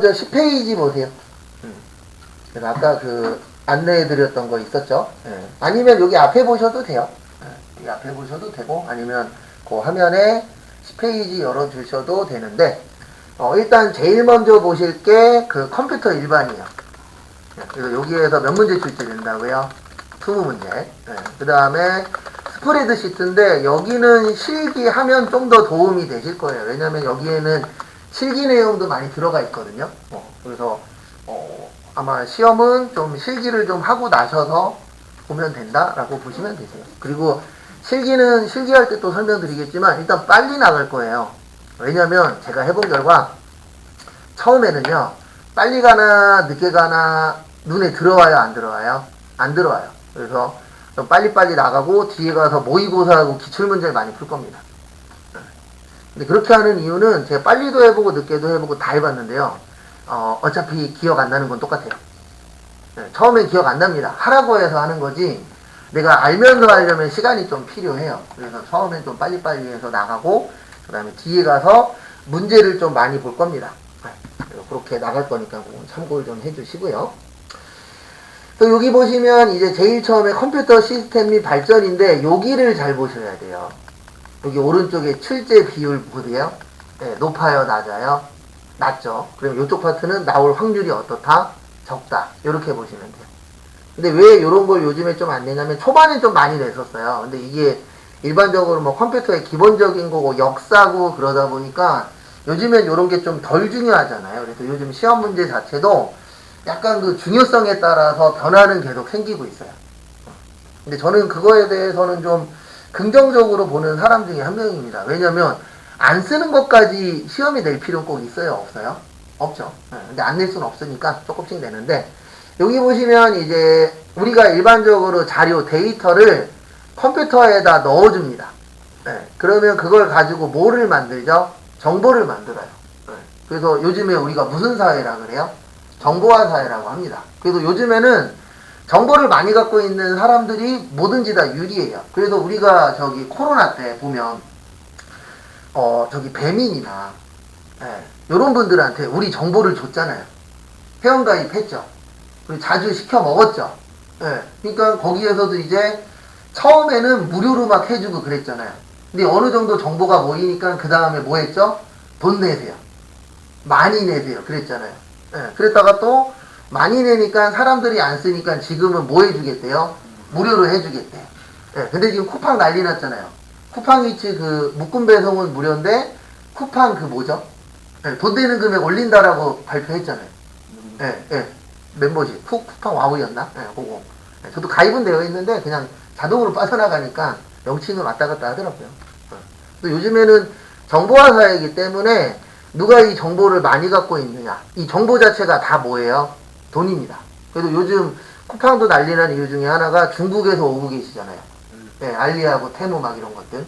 먼저 10페이지 보세요. 그래서 아까 그 안내해드렸던 거 있었죠? 예. 아니면 여기 앞에 보셔도 돼요. 예. 여기 앞에 보셔도 되고, 아니면 그 화면에 10페이지 열어주셔도 되는데, 일단 제일 먼저 보실 게 그 컴퓨터 일반이에요. 예. 그래서 여기에서 몇 문제 출제된다고요? 20문제. 예. 그 다음에 스프레드시트인데, 여기는 실기하면 좀 더 도움이 되실 거예요. 왜냐면 여기에는 실기 내용도 많이 들어가 있거든요. 그래서 아마 시험은 좀 실기를 좀 하고 나셔서 보면 된다라고 보시면 되세요. 그리고 실기는 실기할 때 또 설명드리겠지만 일단 빨리 나갈 거예요. 왜냐면 제가 해본 결과 처음에는요, 빨리 가나 늦게 가나 눈에 들어와요, 안 들어와요? 안 들어와요. 그래서 좀 빨리빨리 나가고 뒤에 가서 모의고사하고 기출문제를 많이 풀 겁니다. 근데 그렇게 하는 이유는 제가 빨리도 해보고 늦게도 해보고 다 해봤는데요. 어차피 기억 안 나는 건 똑같아요. 네, 처음엔 기억 안 납니다. 하라고 해서 하는 거지 내가 알면서 하려면 시간이 좀 필요해요. 그래서 처음엔 좀 빨리빨리 해서 나가고 그 다음에 뒤에 가서 문제를 좀 많이 볼 겁니다. 네, 그렇게 나갈 거니까 참고를 좀 해주시고요. 또 여기 보시면 이제 제일 처음에 컴퓨터 시스템 및 발전인데 여기를 잘 보셔야 돼요. 여기 오른쪽에 출제 비율 보세요. 네, 높아요, 낮아요? 낮죠. 그럼 이쪽 파트는 나올 확률이 어떻다? 적다. 이렇게 보시면 돼요. 근데 왜 이런 걸 요즘에 좀 안 내냐면 초반에 좀 많이 냈었어요. 근데 이게 일반적으로 뭐 컴퓨터의 기본적인 거고 역사고 그러다 보니까 요즘엔 이런 게 좀 덜 중요하잖아요. 그래서 요즘 시험 문제 자체도 약간 그 중요성에 따라서 변화는 계속 생기고 있어요. 근데 저는 그거에 대해서는 좀 긍정적으로 보는 사람 중에 한 명입니다. 왜냐면 안 쓰는 것까지 시험이 낼 필요는 꼭 있어요? 없어요? 없죠. 근데 안 낼 수는 없으니까 조금씩 내는데 여기 보시면 이제 우리가 일반적으로 자료 데이터를 컴퓨터에다 넣어줍니다. 네, 그러면 그걸 가지고 뭐를 만들죠? 정보를 만들어요. 네, 그래서 요즘에 우리가 무슨 사회라 그래요? 정보화 사회라고 합니다. 그래서 요즘에는 정보를 많이 갖고 있는 사람들이 뭐든지 다 유리해요. 그래서 우리가 저기 코로나 때 보면 저기 배민이나 이런 분들한테 우리 정보를 줬잖아요. 회원가입 했죠. 그리고 자주 시켜 먹었죠. 그러니까 거기에서도 이제 처음에는 무료로 막 해주고 그랬잖아요. 근데 어느 정도 정보가 모이니까 그 다음에 뭐 했죠? 돈 내세요. 많이 내세요. 그랬잖아요. 그랬다가 또 많이 내니까 사람들이 안 쓰니까 지금은 뭐 해주겠대요? 무료로 해주겠대요. 근데 지금 쿠팡 난리 났잖아요. 쿠팡 위치 그 묶음 배송은 무료인데 쿠팡 그 뭐죠? 돈 되는 금액 올린다라고 발표했잖아요. 멤버십 쿠팡 와우였나? 그거. 저도 가입은 되어 있는데 그냥 자동으로 빠져나가니까 명칭은 왔다 갔다 하더라고요. 또 요즘에는 정보화 사회이기 때문에 누가 이 정보를 많이 갖고 있느냐, 이 정보 자체가 다 뭐예요? 돈입니다. 그래도 요즘 쿠팡도 난리난 이유 중에 하나가 중국에서 오고 계시잖아요. 알리하고 테무 막 이런 것들.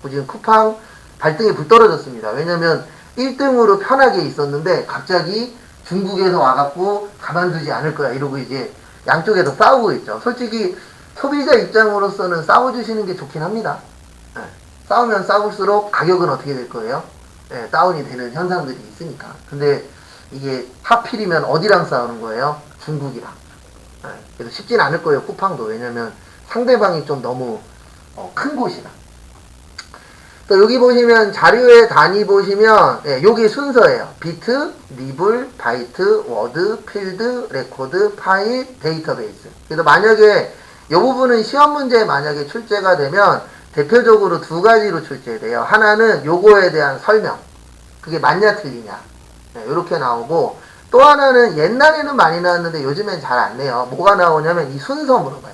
지금 쿠팡 발등에 불 떨어졌습니다. 왜냐면 1등으로 편하게 있었는데 갑자기 중국에서 와갖고 가만두지 않을 거야 이러고 이제 양쪽에서 싸우고 있죠. 솔직히 소비자 입장으로서는 싸워주시는 게 좋긴 합니다. 싸우면 싸울수록 가격은 어떻게 될 거예요? 다운이 되는 현상들이 있으니까. 근데 이게 하필이면 어디랑 싸우는 거예요? 중국이랑. 그래서 쉽진 않을 거예요, 쿠팡도. 왜냐면 상대방이 좀 너무 큰 곳이라. 또 여기 보시면 자료의 단위 보시면 여기 순서예요. 비트, 니블, 바이트, 워드, 필드, 레코드, 파일, 데이터베이스. 그래서 만약에 이 부분은 시험 문제에 만약에 출제가 되면 대표적으로 두 가지로 출제돼요. 하나는 요거에 대한 설명. 그게 맞냐 틀리냐. 이렇게 나오고 또 하나는 옛날에는 많이 나왔는데 요즘엔 잘 안 내요. 뭐가 나오냐면 이 순서 물어봐요.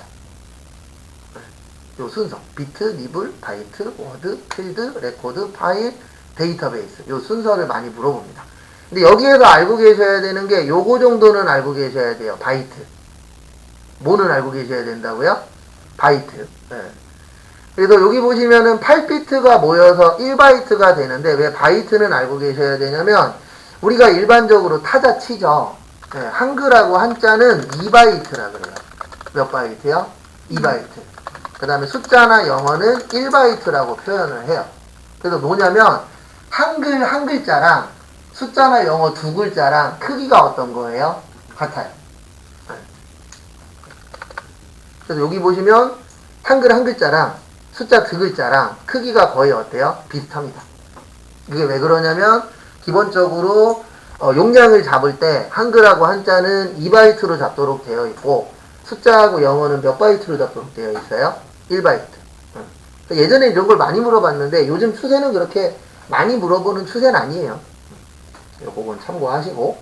요 순서. 비트, 니블, 바이트, 워드, 필드, 레코드, 파일, 데이터베이스. 요 순서를 많이 물어봅니다. 근데 여기에서 알고 계셔야 되는 게 요거 정도는 알고 계셔야 돼요. 바이트. 뭐는 알고 계셔야 된다고요? 바이트. 그래서 여기 보시면은 8비트가 모여서 1바이트가 되는데 왜 바이트는 알고 계셔야 되냐면 우리가 일반적으로 타자 치죠. 한글하고 한자는 2바이트라 그래요. 몇 바이트요? 2바이트. 그 다음에 숫자나 영어는 1바이트라고 표현을 해요. 그래서 뭐냐면 한글 한 글자랑 숫자나 영어 두 글자랑 크기가 어떤 거예요? 같아요. 네. 그래서 여기 보시면 한글 한 글자랑 숫자 두 글자랑 크기가 거의 어때요? 비슷합니다. 이게 왜 그러냐면 기본적으로 용량을 잡을 때 한글하고 한자는 2바이트로 잡도록 되어 있고 숫자하고 영어는 몇 바이트로 잡도록 되어 있어요? 1바이트. 예전에 이런 걸 많이 물어봤는데 요즘 추세는 그렇게 많이 물어보는 추세는 아니에요. 요건 참고하시고,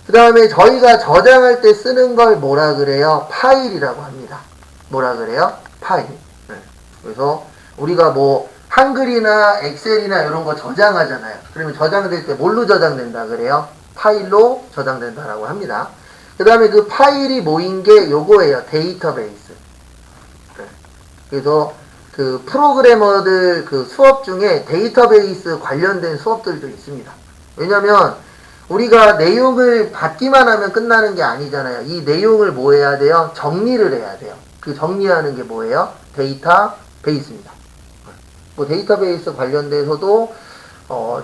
그 다음에 저희가 저장할 때 쓰는 걸 뭐라 그래요? 파일이라고 합니다. 뭐라 그래요? 파일. 그래서 우리가 뭐 한글이나 엑셀이나 이런 거 저장하잖아요. 그러면 저장될 때 뭘로 저장된다 그래요? 파일로 저장된다라고 합니다. 그 다음에 그 파일이 모인 게 요거예요. 데이터베이스. 그래서 그 프로그래머들 그 수업 중에 데이터베이스 관련된 수업들도 있습니다. 왜냐면 우리가 내용을 받기만 하면 끝나는 게 아니잖아요. 이 내용을 뭐 해야 돼요? 정리를 해야 돼요. 그 정리하는 게 뭐예요? 데이터베이스입니다. 뭐 데이터베이스 관련돼서도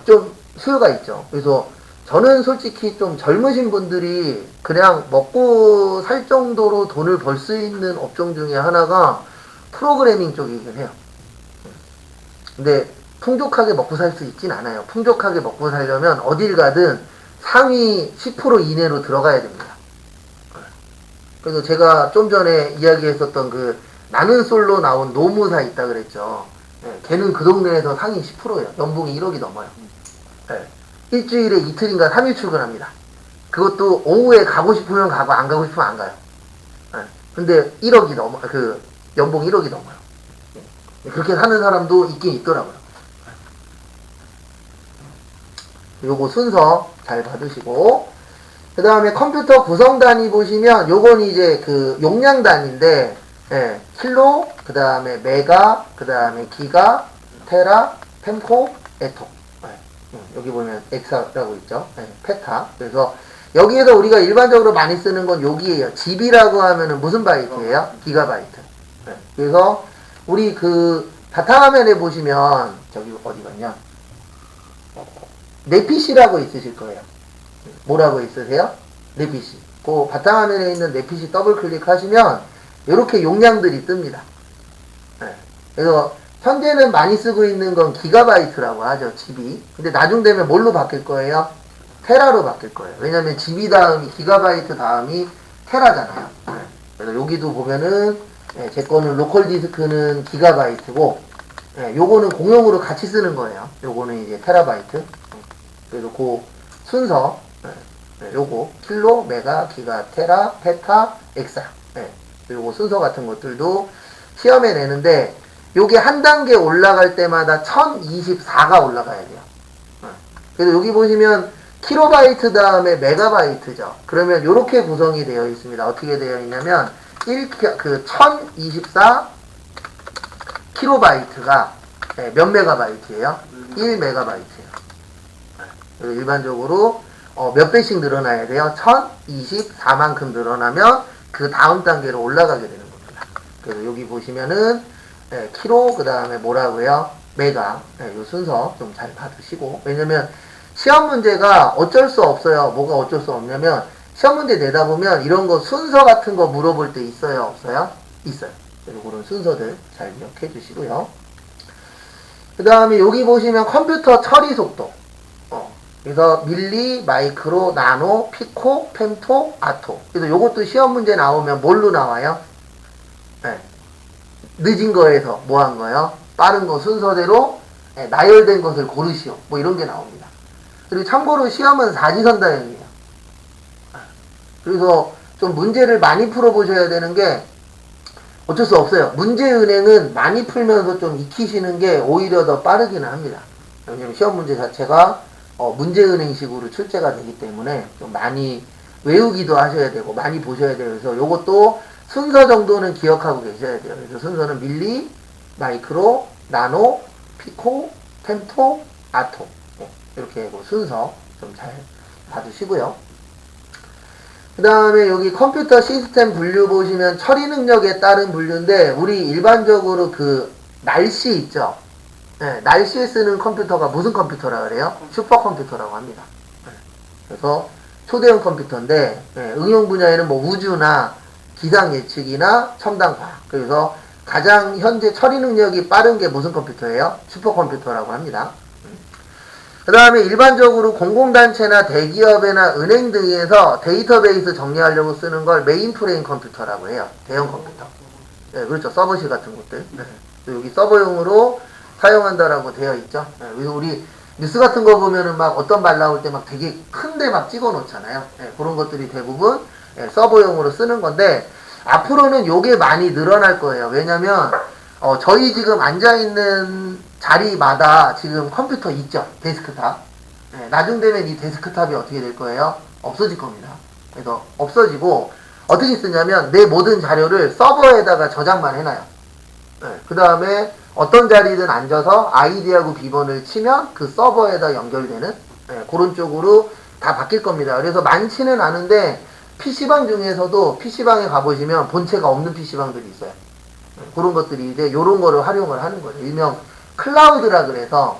좀 수요가 있죠. 그래서 저는 솔직히 좀 젊으신 분들이 그냥 먹고 살 정도로 돈을 벌 수 있는 업종 중에 하나가 프로그래밍 쪽이긴 해요. 근데 풍족하게 먹고 살 수 있진 않아요. 풍족하게 먹고 살려면 어딜 가든 상위 10% 이내로 들어가야 됩니다. 그래서 제가 좀 전에 이야기했었던 그 나는 솔로 나온 노무사 있다 그랬죠. 걔는 그 동네에서 상위 10%예요. 연봉이 1억이 넘어요. 일주일에 이틀인가 3일 출근합니다. 그것도 오후에 가고 싶으면 가고 안 가고 싶으면 안 가요. 근데 1억이 넘어, 연봉 1억이 넘어요. 그렇게 사는 사람도 있긴 있더라고요. 요거 순서 잘 받으시고, 그 다음에 컴퓨터 구성 단위 보시면 요건 이제 그 용량 단위인데, 킬로, 그 다음에 메가, 그 다음에 기가, 테라, 템포, 에토. 여기 보면 엑사라고 있죠. 페타. 그래서 여기에서 우리가 일반적으로 많이 쓰는 건 여기에요. GB라고 하면은 무슨 바이트예요? 기가바이트. 그래서 우리 그 바탕화면에 보시면 저기 어디 갔냐? 내 PC라고 있으실 거예요. 뭐라고 있으세요? 내 PC. 그 바탕화면에 있는 내 PC 더블 클릭하시면 이렇게 용량들이 뜹니다. 그래서 현재는 많이 쓰고 있는 건 기가바이트라고 하죠. GB. 근데 나중 되면 뭘로 바뀔 거예요? 테라로 바뀔 거예요. 왜냐면 GB 다음이 기가바이트 다음이 테라잖아요. 그래서 여기도 보면은 제 거는 로컬 디스크는 기가바이트고 요거는 공용으로 같이 쓰는 거예요. 요거는 이제 테라바이트. 그래서 그 순서 요거 킬로, 메가, 기가, 테라, 페타, 엑사. 요거 순서 같은 것들도 시험에 내는데 요게 한 단계 올라갈 때마다 1024가 올라가야 돼요. 그래서 여기 보시면 킬로바이트 다음에 메가바이트죠. 그러면 요렇게 구성이 되어 있습니다. 어떻게 되어 있냐면 1024 킬로바이트가 몇 메가바이트예요? 1메가바이트예요. 일반적으로 몇 배씩 늘어나야 돼요? 1024만큼 늘어나면 그 다음 단계로 올라가게 되는 겁니다. 그래서 여기 보시면은 킬로, 그 다음에 뭐라고요? 메가. 이 순서 좀 잘 받으시고. 왜냐면 시험 문제가 어쩔 수 없어요. 뭐가 어쩔 수 없냐면 시험 문제 내다 보면 이런 거 순서 같은 거 물어볼 때 있어요? 없어요? 있어요. 그래서 그런 순서들 잘 기억해 주시고요. 그 다음에 여기 보시면 컴퓨터 처리 속도. 그래서 밀리, 마이크로, 나노, 피코, 펜토, 아토. 그래서 요것도 시험 문제 나오면 뭘로 나와요? 늦은 거에서 뭐 한 거요? 빠른 거 순서대로 나열된 것을 고르시오. 뭐 이런 게 나옵니다. 그리고 참고로 시험은 사지선다형이에요. 그래서 좀 문제를 많이 풀어보셔야 되는 게 어쩔 수 없어요. 문제은행은 많이 풀면서 좀 익히시는 게 오히려 더 빠르기는 합니다. 왜냐면 시험 문제 자체가 문제은행식으로 출제가 되기 때문에 좀 많이 외우기도 하셔야 되고 많이 보셔야 돼요. 그래서 요것도 순서 정도는 기억하고 계셔야 돼요. 그래서 순서는 밀리, 마이크로, 나노, 피코, 템토, 아토. 이렇게 뭐 순서 좀 잘 봐주시고요. 그 다음에 여기 컴퓨터 시스템 분류 보시면 처리 능력에 따른 분류인데 우리 일반적으로 그 날씨 있죠? 날씨에 쓰는 컴퓨터가 무슨 컴퓨터라 그래요? 슈퍼컴퓨터라고 합니다. 그래서 초대형 컴퓨터인데 응용 분야에는 뭐 우주나 기상 예측이나 첨단 과학, 그래서 가장 현재 처리 능력이 빠른 게 무슨 컴퓨터예요? 슈퍼컴퓨터라고 합니다. 그 다음에 일반적으로 공공단체나 대기업이나 은행 등에서 데이터베이스 정리하려고 쓰는 걸 메인프레임 컴퓨터라고 해요. 대형 컴퓨터. 네, 그렇죠. 서버실 같은 것들. 여기 서버용으로 사용한다라고 되어 있죠. 그래서 우리 뉴스 같은 거 보면은 막 어떤 말 나올 때 막 되게 큰데 막 찍어 놓잖아요. 그런 것들이 대부분 서버용으로 쓰는 건데, 앞으로는 요게 많이 늘어날 거예요. 왜냐면 저희 지금 앉아있는 자리마다 지금 컴퓨터 있죠. 데스크탑. 나중 되면 이 데스크탑이 어떻게 될 거예요? 없어질 겁니다. 그래서 없어지고 어떻게 쓰냐면 내 모든 자료를 서버에다가 저장만 해놔요. 그 다음에 어떤 자리든 앉아서 아이디하고 비번을 치면 그 서버에다 연결되는 그런 쪽으로 다 바뀔 겁니다. 그래서 많지는 않은데 PC방 중에서도 PC방에 가보시면 본체가 없는 PC방들이 있어요. 그런 것들이 이제 요런 거를 활용을 하는 거죠. 일명 클라우드라 그래서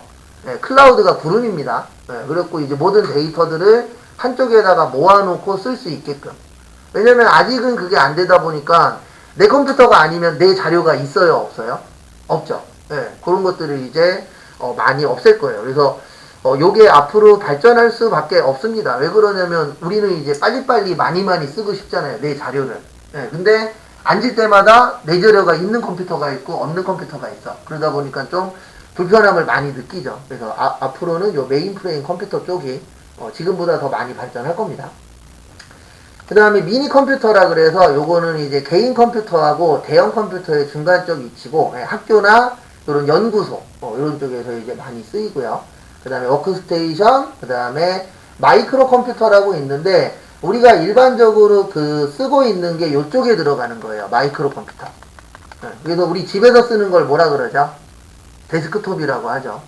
클라우드가 구름입니다. 그래갖고 이제 모든 데이터들을 한쪽에다가 모아놓고 쓸 수 있게끔. 왜냐면 아직은 그게 안 되다 보니까 내 컴퓨터가 아니면 내 자료가 있어요, 없어요? 없죠. 그런 것들을 이제 많이 없앨 거예요. 그래서 요게 앞으로 발전할 수밖에 없습니다. 왜 그러냐면 우리는 이제 빨리빨리 많이 쓰고 싶잖아요, 내 자료를. 근데 앉을 때마다 내 자료가 있는 컴퓨터가 있고 없는 컴퓨터가 있어. 그러다 보니까 좀 불편함을 많이 느끼죠. 그래서 앞으로는 요 메인프레임 컴퓨터 쪽이 지금보다 더 많이 발전할 겁니다. 그 다음에 미니 컴퓨터라 그래서 요거는 이제 개인 컴퓨터하고 대형 컴퓨터의 중간적 위치고, 학교나 이런 연구소 이런 쪽에서 이제 많이 쓰이고요. 그 다음에 워크스테이션, 그 다음에 마이크로 컴퓨터라고 있는데 우리가 일반적으로 그 쓰고 있는 게 요쪽에 들어가는 거예요. 마이크로 컴퓨터. 그래서 우리 집에서 쓰는 걸 뭐라 그러죠? 데스크톱이라고 하죠.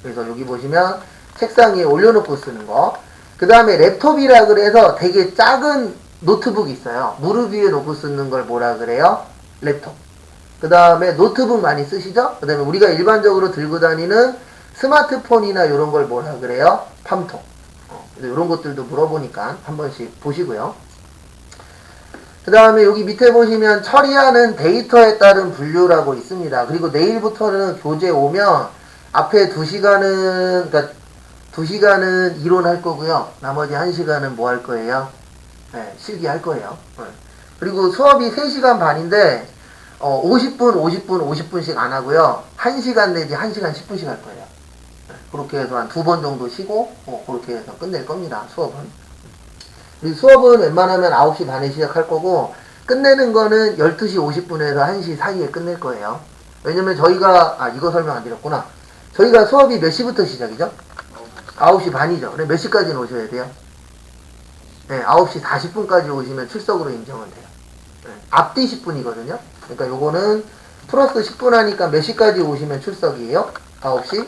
그래서 여기 보시면 책상 위에 올려놓고 쓰는 거. 그 다음에 랩톱이라 그래서 되게 작은 노트북이 있어요. 무릎 위에 놓고 쓰는 걸 뭐라 그래요? 랩톱. 그 다음에 노트북 많이 쓰시죠? 그 다음에 우리가 일반적으로 들고 다니는 스마트폰이나 이런 걸 뭐라 그래요? 팜통. 이런 것들도 물어보니까 한 번씩 보시고요. 그 다음에 여기 밑에 보시면 처리하는 데이터에 따른 분류라고 있습니다. 그리고 내일부터는 교재 오면 앞에 2시간은, 그러니까 2시간은 이론할 거고요. 나머지 1시간은 뭐 할 거예요? 실기할 거예요. 그리고 수업이 3시간 반인데 50분씩 안 하고요. 1시간 내지 1시간 10분씩 할 거예요. 그렇게 해서 한 2번 정도 쉬고 그렇게 해서 끝낼 겁니다. 수업은. 우리 수업은 웬만하면 9시 반에 시작할 거고 끝내는 거는 12시 50분에서 1시 사이에 끝낼 거예요. 왜냐면 저희가 이거 설명 안 드렸구나. 저희가 수업이 몇 시부터 시작이죠? 9시 반이죠. 그럼 몇 시까지는 오셔야 돼요? 9시 40분까지 오시면 출석으로 인정은 돼요. 앞뒤 10분이거든요. 그러니까 요거는 플러스 10분 하니까 몇 시까지 오시면 출석이에요? 9시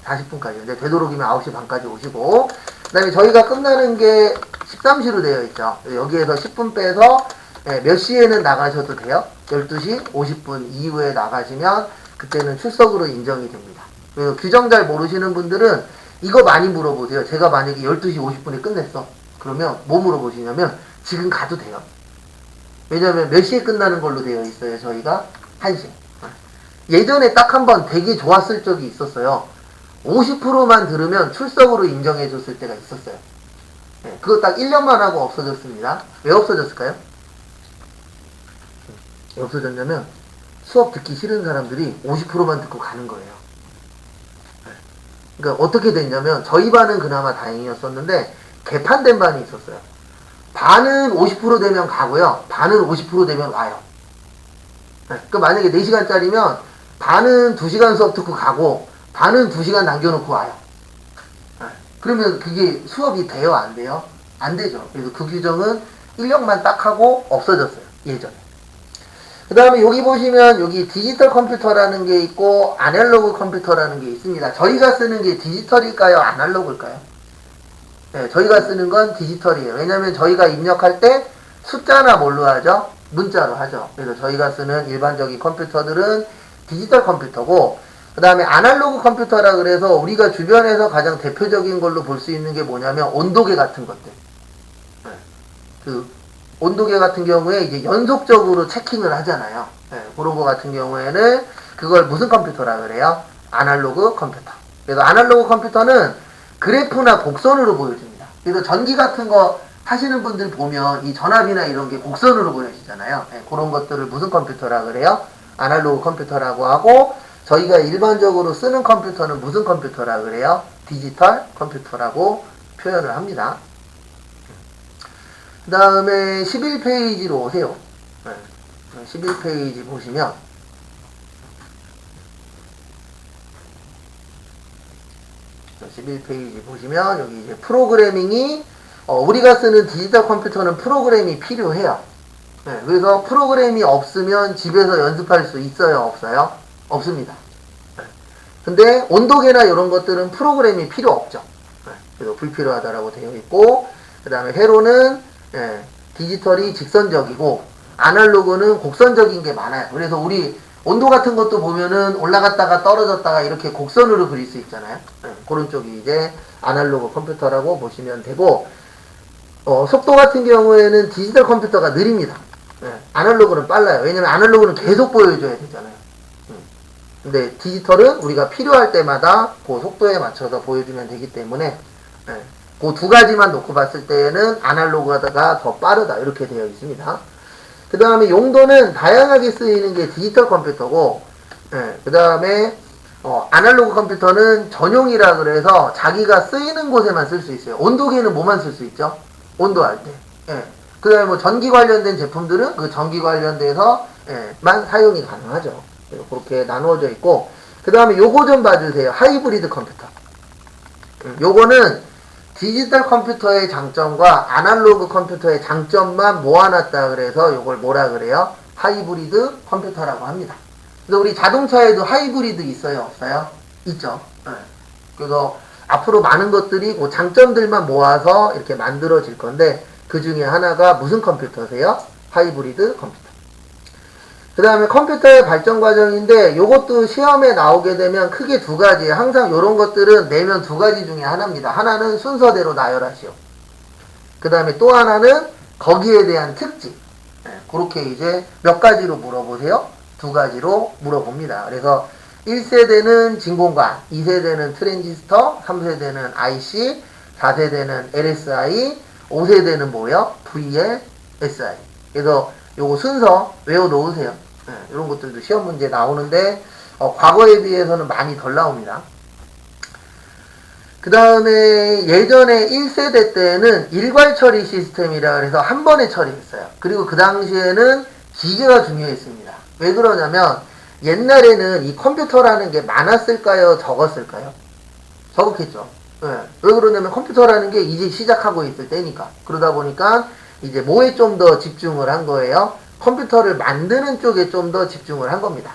40분까지. 근데 되도록이면 9시 반까지 오시고, 그 다음에 저희가 끝나는 게 13시로 되어 있죠. 여기에서 10분 빼서 몇 시에는 나가셔도 돼요? 12시 50분 이후에 나가시면 그때는 출석으로 인정이 됩니다. 그래서 규정 잘 모르시는 분들은 이거 많이 물어보세요. 제가 만약에 12시 50분에 끝냈어. 그러면 뭐 물어보시냐면 지금 가도 돼요. 왜냐면 몇 시에 끝나는 걸로 되어 있어요. 저희가 1시. 예전에 딱 한 번 되게 좋았을 적이 있었어요. 50%만 들으면 출석으로 인정해 줬을 때가 있었어요. 그거 딱 1년만 하고 없어졌습니다. 왜 없어졌을까요? 왜 없어졌냐면 수업 듣기 싫은 사람들이 50%만 듣고 가는 거예요. 그러니까 어떻게 됐냐면 저희 반은 그나마 다행이었었는데 개판된 반이 있었어요. 반은 50% 되면 가고요. 반은 50% 되면 와요. 그러니까 만약에 4시간짜리면 반은 2시간 수업 듣고 가고 반은 2시간 남겨놓고 와요. 그러면 그게 수업이 돼요? 안 돼요? 안 되죠. 그래서 그 규정은 1년만 딱 하고 없어졌어요. 예전에. 그 다음에 여기 보시면 여기 디지털 컴퓨터라는 게 있고 아날로그 컴퓨터라는 게 있습니다. 저희가 쓰는 게 디지털일까요? 아날로그일까요? 저희가 쓰는 건 디지털이에요. 왜냐면 저희가 입력할 때 숫자나 뭘로 하죠? 문자로 하죠. 그래서 저희가 쓰는 일반적인 컴퓨터들은 디지털 컴퓨터고 그 다음에 아날로그 컴퓨터라 그래서 우리가 주변에서 가장 대표적인 걸로 볼 수 있는 게 뭐냐면 온도계 같은 것들. 그 온도계 같은 경우에 이제 연속적으로 체킹을 하잖아요. 그런 거 같은 경우에는 그걸 무슨 컴퓨터라 그래요? 아날로그 컴퓨터. 그래서 아날로그 컴퓨터는 그래프나 곡선으로 보여줍니다. 그래서 전기 같은 거 하시는 분들 보면 이 전압이나 이런 게 곡선으로 보여지잖아요. 그런 것들을 무슨 컴퓨터라 그래요? 아날로그 컴퓨터라고 하고, 저희가 일반적으로 쓰는 컴퓨터는 무슨 컴퓨터라 그래요? 디지털 컴퓨터라고 표현을 합니다. 그 다음에 11페이지로 오세요. 11페이지 보시면 11페이지 보시면 여기 이제 프로그래밍이 우리가 쓰는 디지털 컴퓨터는 프로그램이 필요해요. 그래서 프로그램이 없으면 집에서 연습할 수 있어요? 없어요? 없습니다. 근데 온도계나 이런 것들은 프로그램이 필요 없죠. 그래서 불필요하다라고 되어 있고, 그 다음에 회로는 디지털이 직선적이고 아날로그는 곡선적인 게 많아요. 그래서 우리 온도 같은 것도 보면은 올라갔다가 떨어졌다가 이렇게 곡선으로 그릴 수 있잖아요. 그런 쪽이 이제 아날로그 컴퓨터라고 보시면 되고, 속도 같은 경우에는 디지털 컴퓨터가 느립니다. 아날로그는 빨라요. 왜냐면 아날로그는 계속 보여줘야 되잖아요. 근데 디지털은 우리가 필요할 때마다 그 속도에 맞춰서 보여주면 되기 때문에 그 두 가지만 놓고 봤을 때에는 아날로그가 더 빠르다 이렇게 되어 있습니다. 그 다음에 용도는 다양하게 쓰이는 게 디지털 컴퓨터고, 그 다음에 아날로그 컴퓨터는 전용이라 그래서 자기가 쓰이는 곳에만 쓸 수 있어요. 온도계는 뭐만 쓸 수 있죠? 온도할 때. 그 다음에 뭐 전기 관련된 제품들은 그 전기 관련돼서만 사용이 가능하죠. 그렇게 나누어져 있고, 그 다음에 요거 좀 봐주세요. 하이브리드 컴퓨터. 요거는 디지털 컴퓨터의 장점과 아날로그 컴퓨터의 장점만 모아놨다 그래서 요걸 뭐라 그래요? 하이브리드 컴퓨터라고 합니다. 그래서 우리 자동차에도 하이브리드 있어요? 없어요? 있죠. 그래서 앞으로 많은 것들이 그 장점들만 모아서 이렇게 만들어질 건데, 그 중에 하나가 무슨 컴퓨터세요? 하이브리드 컴퓨터. 그 다음에 컴퓨터의 발전 과정인데, 요것도 시험에 나오게 되면 크게 두 가지예요. 항상 요런 것들은 내면 두 가지 중에 하나입니다. 하나는 순서대로 나열하시오. 그 다음에 또 하나는 거기에 대한 특징. 그렇게 이제 몇 가지로 물어보세요? 두 가지로 물어봅니다. 그래서 1세대는 진공관, 2세대는 트랜지스터, 3세대는 IC, 4세대는 LSI, 5세대는 뭐요? VLSI. 그래서 요거 순서 외워 놓으세요. 이런 것들도 시험 문제 나오는데 과거에 비해서는 많이 덜 나옵니다. 그 다음에 예전에 1세대 때는 일괄 처리 시스템이라 그래서 한 번에 처리했어요. 그리고 그 당시에는 기계가 중요했습니다. 왜 그러냐면 옛날에는 이 컴퓨터라는 게 많았을까요? 적었을까요? 적었겠죠. 왜 그러냐면 컴퓨터라는 게 이제 시작하고 있을 때니까. 그러다 보니까 이제 뭐에 좀 더 집중을 한 거예요? 컴퓨터를 만드는 쪽에 좀 더 집중을 한 겁니다.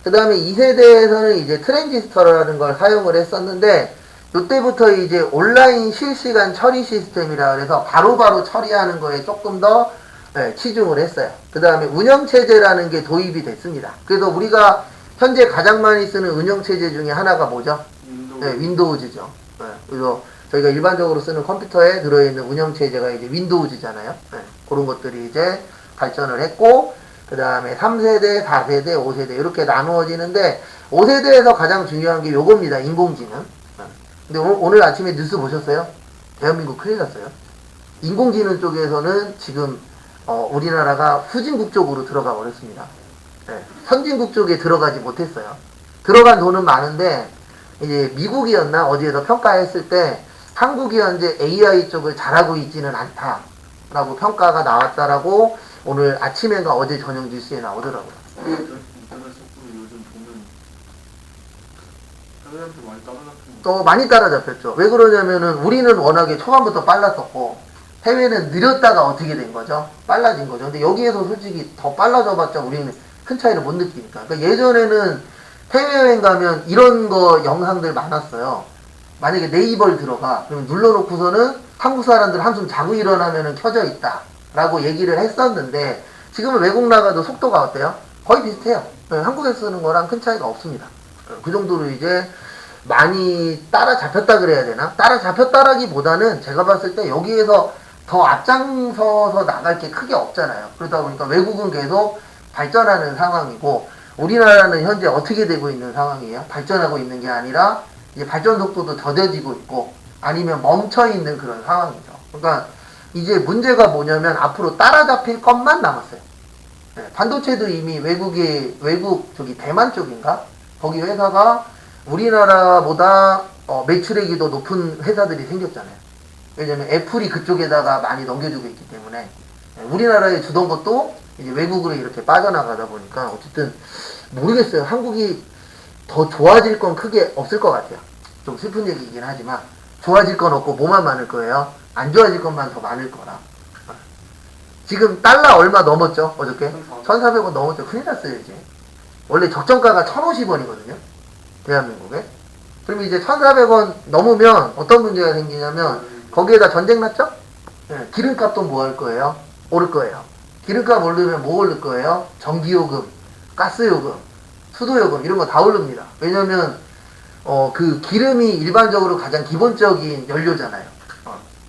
그 다음에 2세대에서는 이제 트랜지스터라는 걸 사용을 했었는데, 이때부터 이제 온라인 실시간 처리 시스템이라 그래서 바로바로 처리하는 거에 조금 더 치중을 했어요. 그 다음에 운영체제라는 게 도입이 됐습니다. 그래서 우리가 현재 가장 많이 쓰는 운영체제 중에 하나가 뭐죠? 윈도우즈죠. 그래서 저희가 일반적으로 쓰는 컴퓨터에 들어있는 운영체제가 이제 윈도우즈잖아요. 그런 것들이 이제 발전을 했고, 그 다음에 3세대, 4세대, 5세대 이렇게 나누어지는데, 5세대에서 가장 중요한 게 요겁니다. 인공지능. 근데 오늘 아침에 뉴스 보셨어요? 대한민국 큰일 났어요. 인공지능 쪽에서는 지금 우리나라가 후진국 쪽으로 들어가 버렸습니다. 선진국 쪽에 들어가지 못했어요. 들어간 돈은 많은데 이제 미국이었나 어디에서 평가했을 때 한국이 현재 AI 쪽을 잘하고 있지는 않다라고 평가가 나왔다라고 오늘 아침인가 어제 저녁 뉴스에 나오더라고요. 많이 따라잡혔죠. 왜 그러냐면은 우리는 워낙에 초반부터 빨랐었고 해외는 느렸다가 어떻게 된 거죠? 빨라진 거죠. 근데 여기에서 솔직히 더 빨라져봤자 우리는 큰 차이를 못 느끼니까. 그러니까 예전에는 해외여행 가면 이런 거 영상들 많았어요. 만약에 네이버를 들어가 그러면 눌러놓고서는 한국 사람들 한숨 자고 일어나면은 켜져 있다 라고 얘기를 했었는데, 지금은 외국 나가도 속도가 어때요? 거의 비슷해요. 한국에서 쓰는 거랑 큰 차이가 없습니다. 그 정도로 이제 많이 따라잡혔다 그래야 되나? 따라잡혔다라기보다는 제가 봤을 때 여기에서 더 앞장서서 나갈 게 크게 없잖아요. 그러다 보니까 외국은 계속 발전하는 상황이고 우리나라는 현재 어떻게 되고 있는 상황이에요? 발전하고 있는 게 아니라 이제 발전 속도도 더뎌지고 있고 아니면 멈춰 있는 그런 상황이죠. 그러니까 이제 문제가 뭐냐면 앞으로 따라잡힐 것만 남았어요. 네, 반도체도 이미 외국 저기 대만 쪽인가? 거기 회사가 우리나라보다 매출액이 더 높은 회사들이 생겼잖아요. 왜냐면 애플이 그쪽에다가 많이 넘겨주고 있기 때문에 우리나라에 주던 것도 이제 외국으로 이렇게 빠져나가다 보니까 어쨌든 모르겠어요. 한국이 더 좋아질 건 크게 없을 것 같아요. 좀 슬픈 얘기이긴 하지만 좋아질 건 없고 뭐만 많을 거예요. 안 좋아질 것만 더 많을 거라. 지금 달러 얼마 넘었죠? 어저께? 1,400원 넘었죠. 큰일 났어요 이제. 원래 적정가가 1,050원이거든요. 대한민국에. 그럼 이제 1,400원 넘으면 어떤 문제가 생기냐면 거기에다 전쟁 났죠? 네, 기름값도 뭐 할 거예요? 오를 거예요. 기름값 오르면 뭐 오를 거예요? 전기요금, 가스요금, 수도요금 이런 거 다 오릅니다. 왜냐면 그 기름이 일반적으로 가장 기본적인 연료잖아요.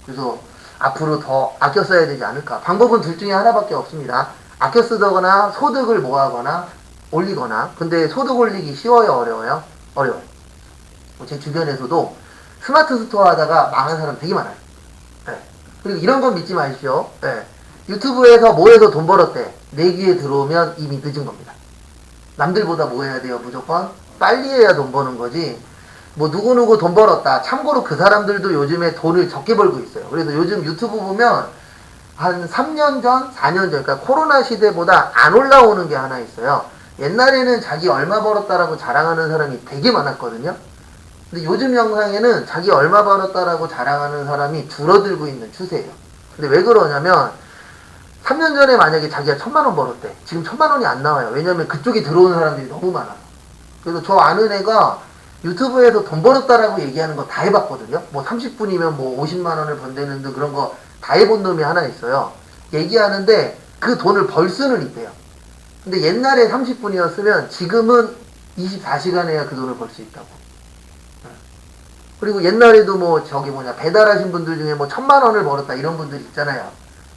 그래서 앞으로 더 아껴 써야 되지 않을까. 방법은 둘 중에 하나밖에 없습니다. 아껴 쓰거나 소득을 모아거나 올리거나. 근데 소득 올리기 쉬워요? 어려워요? 어려워요. 제 주변에서도 스마트 스토어 하다가 망한 사람 되게 많아요. 네. 그리고 이런 건 믿지 마십시오. 네. 유튜브에서 뭐 해서 돈 벌었대. 내 귀에 들어오면 이미 늦은 겁니다. 남들보다 뭐 해야 돼요? 무조건 빨리 해야 돈 버는 거지. 뭐 누구누구 돈 벌었다. 참고로 그 사람들도 요즘에 돈을 적게 벌고 있어요. 그래서 요즘 유튜브 보면 한 3년 전, 4년 전, 그러니까 코로나 시대보다 안 올라오는 게 하나 있어요. 옛날에는 자기 얼마 벌었다라고 자랑하는 사람이 되게 많았거든요. 근데 요즘 영상에는 자기 얼마 벌었다라고 자랑하는 사람이 줄어들고 있는 추세예요. 근데 왜 그러냐면 3년 전에 만약에 자기가 1,000만 원 벌었대. 지금 1,000만 원이 안 나와요. 왜냐면 그쪽에 들어오는 사람들이 너무 많아요. 그래서 저 아는 애가 유튜브에서 돈 벌었다라고 얘기하는 거 다 해봤거든요. 뭐 30분이면 뭐 50만 원을 번다는 등 그런 거 다 해본 놈이 하나 있어요. 얘기하는데 그 돈을 벌 수는 있대요. 근데 옛날에 30분이었으면 지금은 24시간 해야 그 돈을 벌 수 있다고. 그리고 옛날에도 뭐 배달하신 분들 중에 뭐 1,000만 원을 벌었다 이런 분들 있잖아요.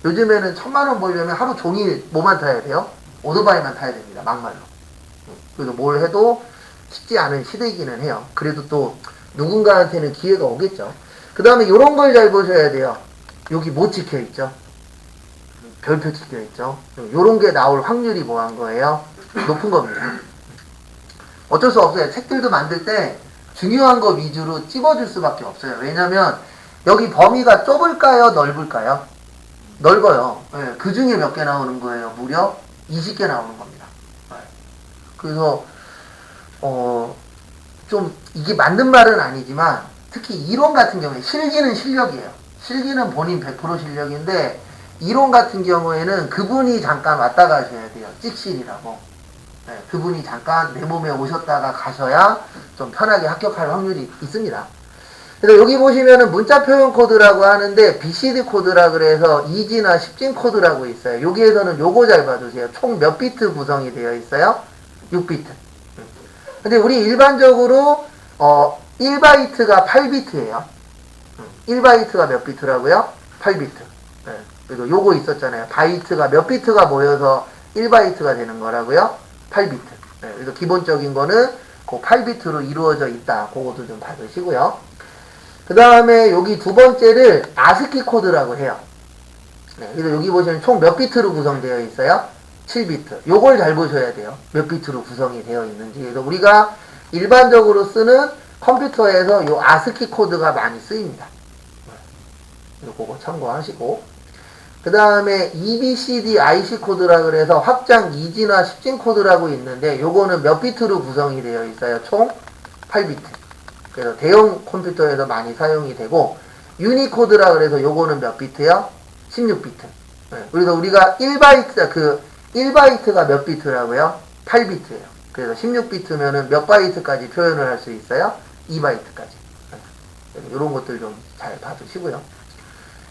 요즘에는 1,000만 원 벌려면 하루 종일 뭐만 타야 돼요? 오토바이만 타야 됩니다. 막말로. 그래서 뭘 해도 쉽지 않은 시대이기는 해요. 그래도 또 누군가한테는 기회가 오겠죠. 그 다음에 이런 걸 잘 보셔야 돼요. 여기 뭐 찍혀있죠? 별표 찍혀있죠? 요런 게 나올 확률이 뭐 한 거예요? 높은 겁니다. 어쩔 수 없어요. 책들도 만들 때 중요한 거 위주로 찝어줄 수밖에 없어요. 왜냐면 여기 범위가 좁을까요? 넓을까요? 넓어요. 네, 그 중에 몇 개 나오는 거예요? 무려 20개 나오는 겁니다. 네. 그래서 좀 이게 맞는 말은 아니지만 특히 이론 같은 경우에 실기는 실력이에요. 실기는 본인 100% 실력인데 이론 같은 경우에는 그분이 잠깐 왔다 가셔야 돼요. 찍실이라고. 네, 그분이 잠깐 내 몸에 오셨다가 가셔야 좀 편하게 합격할 확률이 있습니다. 그래서 여기 보시면은 문자 표현 코드라고 하는데 BCD 코드라 그래서 2G나 10G 코드라고 있어요. 여기에서는 요거 잘 봐주세요. 총 몇 비트 구성이 되어 있어요? 6비트. 근데 우리 일반적으로 1바이트가 8비트예요. 1바이트가 몇 비트라고요? 8비트. 네. 그리고 요거 있었잖아요. 바이트가 몇 비트가 모여서 1바이트가 되는 거라고요? 8비트. 네. 그래서 기본적인 거는 그 8비트로 이루어져 있다. 그것도 좀 봐주시고요. 그 다음에 여기 두 번째를 아스키 코드라고 해요. 네. 그래서 여기 보시면 총 몇 비트로 구성되어 있어요? 7비트. 요걸 잘 보셔야 돼요. 몇 비트로 구성이 되어 있는지. 그래서 우리가 일반적으로 쓰는 컴퓨터에서 요 아스키 코드가 많이 쓰입니다. 요거 참고하시고. 그 다음에 EBCD IC 코드라 그래서 확장 2G나 10G 코드라고 있는데 요거는 몇 비트로 구성이 되어 있어요? 총 8비트. 그래서 대형 컴퓨터에서 많이 사용이 되고 유니코드라 그래서 요거는 몇 비트요? 16비트. 네. 그래서 우리가 1바이트가 몇 비트라고요? 8비트예요. 그래서 16비트면은 몇 바이트까지 표현을 할 수 있어요? 2바이트까지. 네. 이런 것들 좀 잘 봐주시고요.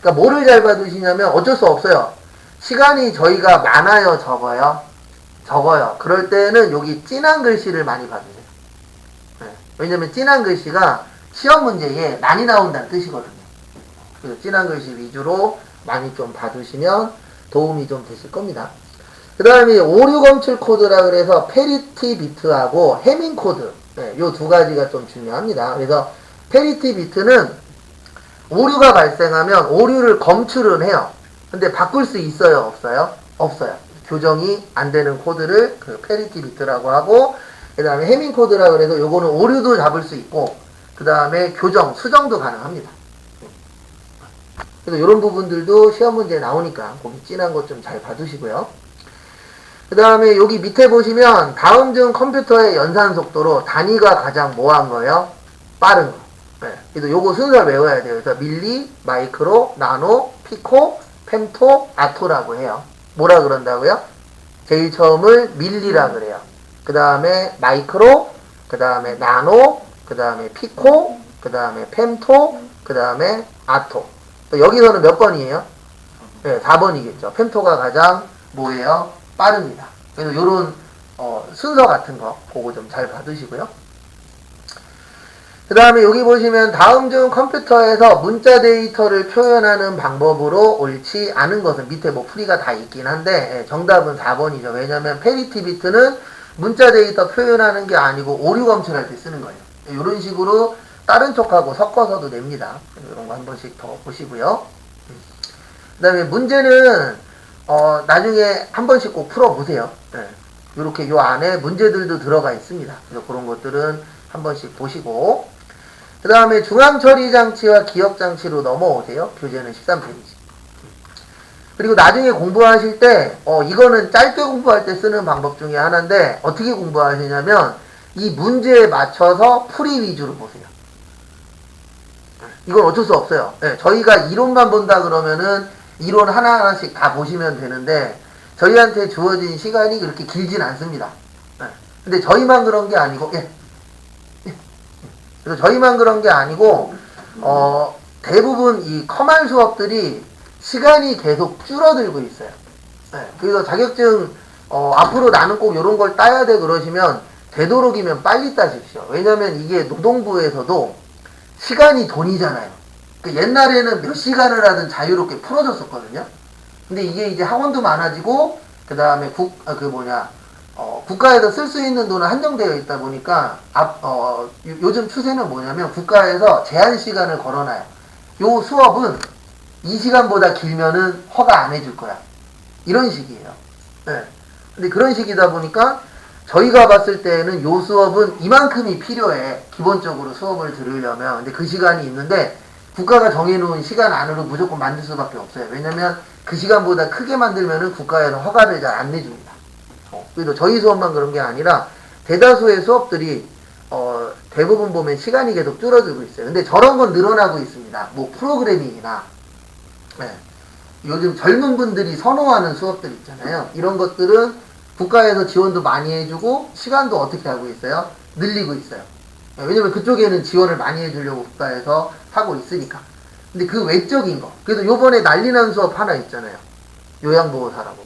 그러니까 뭐를 잘 봐두시냐면 어쩔 수 없어요. 시간이 저희가 많아요, 적어요? 적어요. 그럴 때는 여기 진한 글씨를 많이 봐주세요. 왜냐면 진한 글씨가 시험 문제에 많이 나온다는 뜻이거든요. 그래서 진한 글씨 위주로 많이 좀 봐두시면 도움이 좀 되실 겁니다. 그 다음에 5607 코드라 그래서 페리티 비트하고 해밍 코드, 네, 요 두 가지가 좀 중요합니다. 그래서 페리티 비트는 오류가 발생하면 오류를 검출은 해요. 근데 바꿀 수 있어요, 없어요? 없어요. 교정이 안 되는 코드를 그 페리티 비트라고 하고, 그 다음에 해밍 코드라 그래서 요거는 오류도 잡을 수 있고, 그 다음에 교정, 수정도 가능합니다. 그래서 이런 부분들도 시험 문제에 나오니까 거기 진한 것 좀 잘 봐두시고요. 그 다음에 여기 밑에 보시면 다음 중 컴퓨터의 연산 속도로 단위가 가장 뭐한 거예요? 빠른 거. 네. 그래서 요거 순서를 외워야 돼요. 그래서 밀리, 마이크로, 나노, 피코, 펜토, 아토라고 해요. 뭐라 그런다고요? 제일 처음을 밀리라 그래요. 그 다음에 마이크로, 그 다음에 나노, 그 다음에 피코, 그 다음에 펜토, 그 다음에 아토. 여기서는 몇 번이에요? 네, 4번이겠죠. 펜토가 가장 뭐예요? 빠릅니다. 그래서 요런 순서 같은 거 그거 좀 잘 받으시고요. 그 다음에 여기 보시면 다음 중 컴퓨터에서 문자 데이터를 표현하는 방법으로 옳지 않은 것은 밑에 뭐 풀이가 다 있긴 한데 정답은 4번이죠. 왜냐면 페리티 비트는 문자 데이터 표현하는 게 아니고 오류 검출할 때 쓰는 거예요. 이런 식으로 다른 쪽하고 섞어서도 냅니다. 이런 거 한 번씩 더 보시고요. 그 다음에 문제는 나중에 한 번씩 꼭 풀어보세요. 네. 이렇게 요 안에 문제들도 들어가 있습니다. 그래서 그런 것들은 한 번씩 보시고, 그 다음에 중앙처리장치와 기억장치로 넘어오세요. 교재는 13페이지. 그리고 나중에 공부하실 때, 이거는 짧게 공부할 때 쓰는 방법 중에 하나인데, 어떻게 공부하시냐면, 이 문제에 맞춰서 풀이 위주로 보세요. 이건 어쩔 수 없어요. 네, 저희가 이론만 본다 그러면은, 이론 하나하나씩 다 보시면 되는데, 저희한테 주어진 시간이 그렇게 길진 않습니다. 네. 근데 저희만 그런 게 아니고, 그래서 저희만 그런 게 아니고, 대부분 이 커말 수업들이 시간이 계속 줄어들고 있어요. 네. 그래서 자격증, 앞으로 나는 꼭 이런 걸 따야 돼 그러시면, 되도록이면 빨리 따십시오. 왜냐면 이게 노동부에서도 시간이 돈이잖아요. 그 옛날에는 몇 시간을 하든 자유롭게 풀어줬었거든요. 근데 이게 이제 학원도 많아지고, 그 다음에 국가에서 쓸 수 있는 돈은 한정되어 있다 보니까, 요즘 추세는 뭐냐면, 국가에서 제한 시간을 걸어놔요. 요 수업은 이 시간보다 길면은 허가 안 해줄 거야. 이런 식이에요. 네. 근데 그런 식이다 보니까, 저희가 봤을 때는 요 수업은 이만큼이 필요해. 기본적으로 수업을 들으려면. 근데 그 시간이 있는데, 국가가 정해놓은 시간 안으로 무조건 만들 수밖에 없어요. 왜냐면 그 시간보다 크게 만들면은 국가에서 허가를 잘 안 내줍니다. 그래서 저희 수업만 그런 게 아니라 대다수의 수업들이 대부분 보면 시간이 계속 줄어들고 있어요. 근데 저런 건 늘어나고 있습니다. 뭐 프로그래밍이나 요즘 젊은 분들이 선호하는 수업들 있잖아요. 이런 것들은 국가에서 지원도 많이 해주고 시간도 어떻게 하고 있어요? 늘리고 있어요. 왜냐면 그쪽에는 지원을 많이 해주려고 국가에서 하고 있으니까. 근데 그 외적인 거. 그래서 요번에 난리난 수업 하나 있잖아요. 요양보호사라고.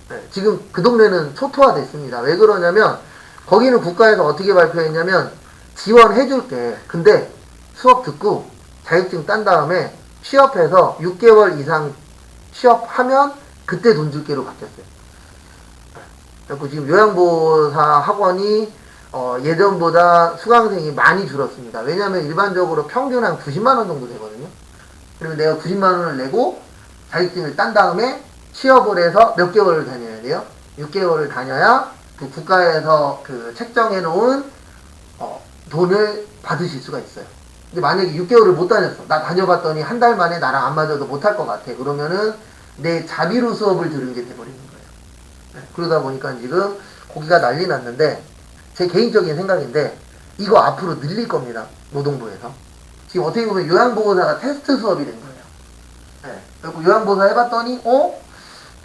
네, 지금 그 동네는 초토화 됐습니다. 왜 그러냐면 거기는 국가에서 어떻게 발표했냐면 지원해줄게. 근데 수업 듣고 자격증 딴 다음에 취업해서 6개월 이상 취업하면 그때 돈 줄게로 바뀌었어요. 그래서 지금 요양보호사 학원이 예전보다 수강생이 많이 줄었습니다. 왜냐하면 일반적으로 평균 한 90만원 정도 되거든요. 그러면 내가 90만원을 내고 자격증을 딴 다음에 취업을 해서 몇 개월을 다녀야 돼요? 6개월을 다녀야 그 국가에서 그 책정해 놓은 돈을 받으실 수가 있어요. 근데 만약에 6개월을 못 다녔어. 나 다녀봤더니 한 달 만에 나랑 안 맞아도 못할 것 같아. 그러면은 내 자비로 수업을 들은 게 돼버리는 거예요. 네, 그러다 보니까 지금 고기가 난리 났는데 제 개인적인 생각인데 이거 앞으로 늘릴 겁니다. 노동부에서. 지금 어떻게 보면 요양보호사가 테스트 수업이 된 거예요. 네. 그리고 요양보호사 해봤더니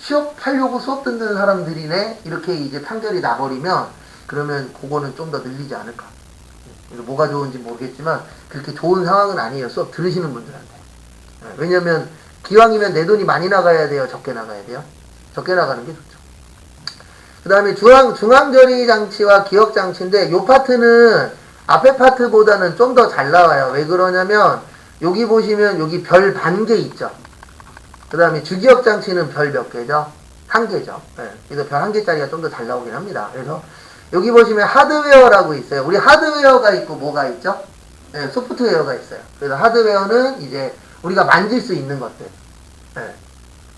취업하려고 수업 듣는 사람들이네 이렇게 이제 판결이 나버리면 그러면 그거는 좀 더 늘리지 않을까. 그래서 뭐가 좋은지 모르겠지만 그렇게 좋은 상황은 아니에요. 수업 들으시는 분들한테. 네. 왜냐면 기왕이면 내 돈이 많이 나가야 돼요? 적게 나가야 돼요? 적게 나가는 게 좋죠. 그 다음에 중앙저리 장치와 기억 장치인데 요 파트는 앞에 파트보다는 좀 더 잘 나와요. 왜 그러냐면 여기 보시면 여기 별 반 개 있죠. 그 다음에 주기억 장치는 별 몇 개죠? 한 개죠. 네. 그래서 별 한 개짜리가 좀 더 잘 나오긴 합니다. 그래서 여기 보시면 하드웨어라고 있어요. 우리 하드웨어가 있고 뭐가 있죠? 네, 소프트웨어가 있어요. 그래서 하드웨어는 이제 우리가 만질 수 있는 것들. 네.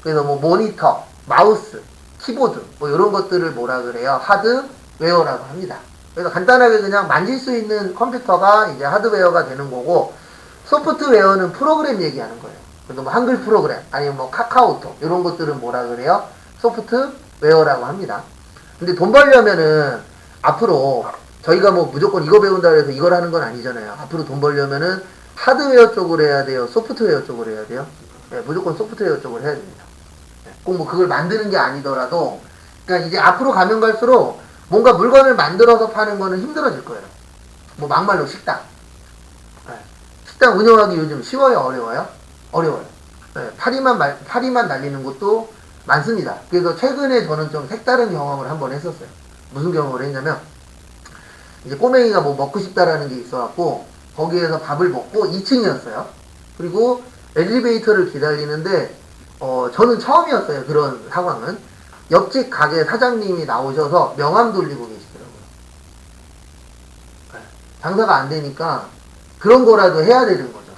그래서 뭐 모니터, 마우스, 키보드 뭐 이런 것들을 뭐라 그래요? 하드웨어라고 합니다. 그래서 간단하게 그냥 만질 수 있는 컴퓨터가 이제 하드웨어가 되는 거고, 소프트웨어는 프로그램 얘기하는 거예요. 그래서 뭐 한글 프로그램 아니면 뭐 카카오톡 이런 것들은 뭐라 그래요? 소프트웨어라고 합니다. 근데 돈 벌려면은 앞으로 저희가 뭐 무조건 이거 배운다 해서 이걸 하는 건 아니잖아요. 앞으로 돈 벌려면은 하드웨어 쪽으로 해야 돼요? 소프트웨어 쪽으로 해야 돼요? 네, 무조건 소프트웨어 쪽으로 해야 됩니다. 꼭 뭐 그걸 만드는 게 아니더라도, 그러니까 이제 앞으로 가면 갈수록 뭔가 물건을 만들어서 파는 거는 힘들어질 거예요. 뭐 막말로 식당. 네. 식당 운영하기 요즘 쉬워요? 어려워요? 어려워요. 네. 파리만 날리는 것도 많습니다. 그래서 최근에 저는 좀 색다른 경험을 한번 했었어요. 무슨 경험을 했냐면, 이제 꼬맹이가 뭐 먹고 싶다라는 게 있어갖고, 거기에서 밥을 먹고 2층이었어요. 그리고 엘리베이터를 기다리는데, 저는 처음이었어요. 그런 상황은. 옆집 가게 사장님이 나오셔서 명함 돌리고 계시더라고요. 네. 장사가 안 되니까 그런 거라도 해야 되는 거죠.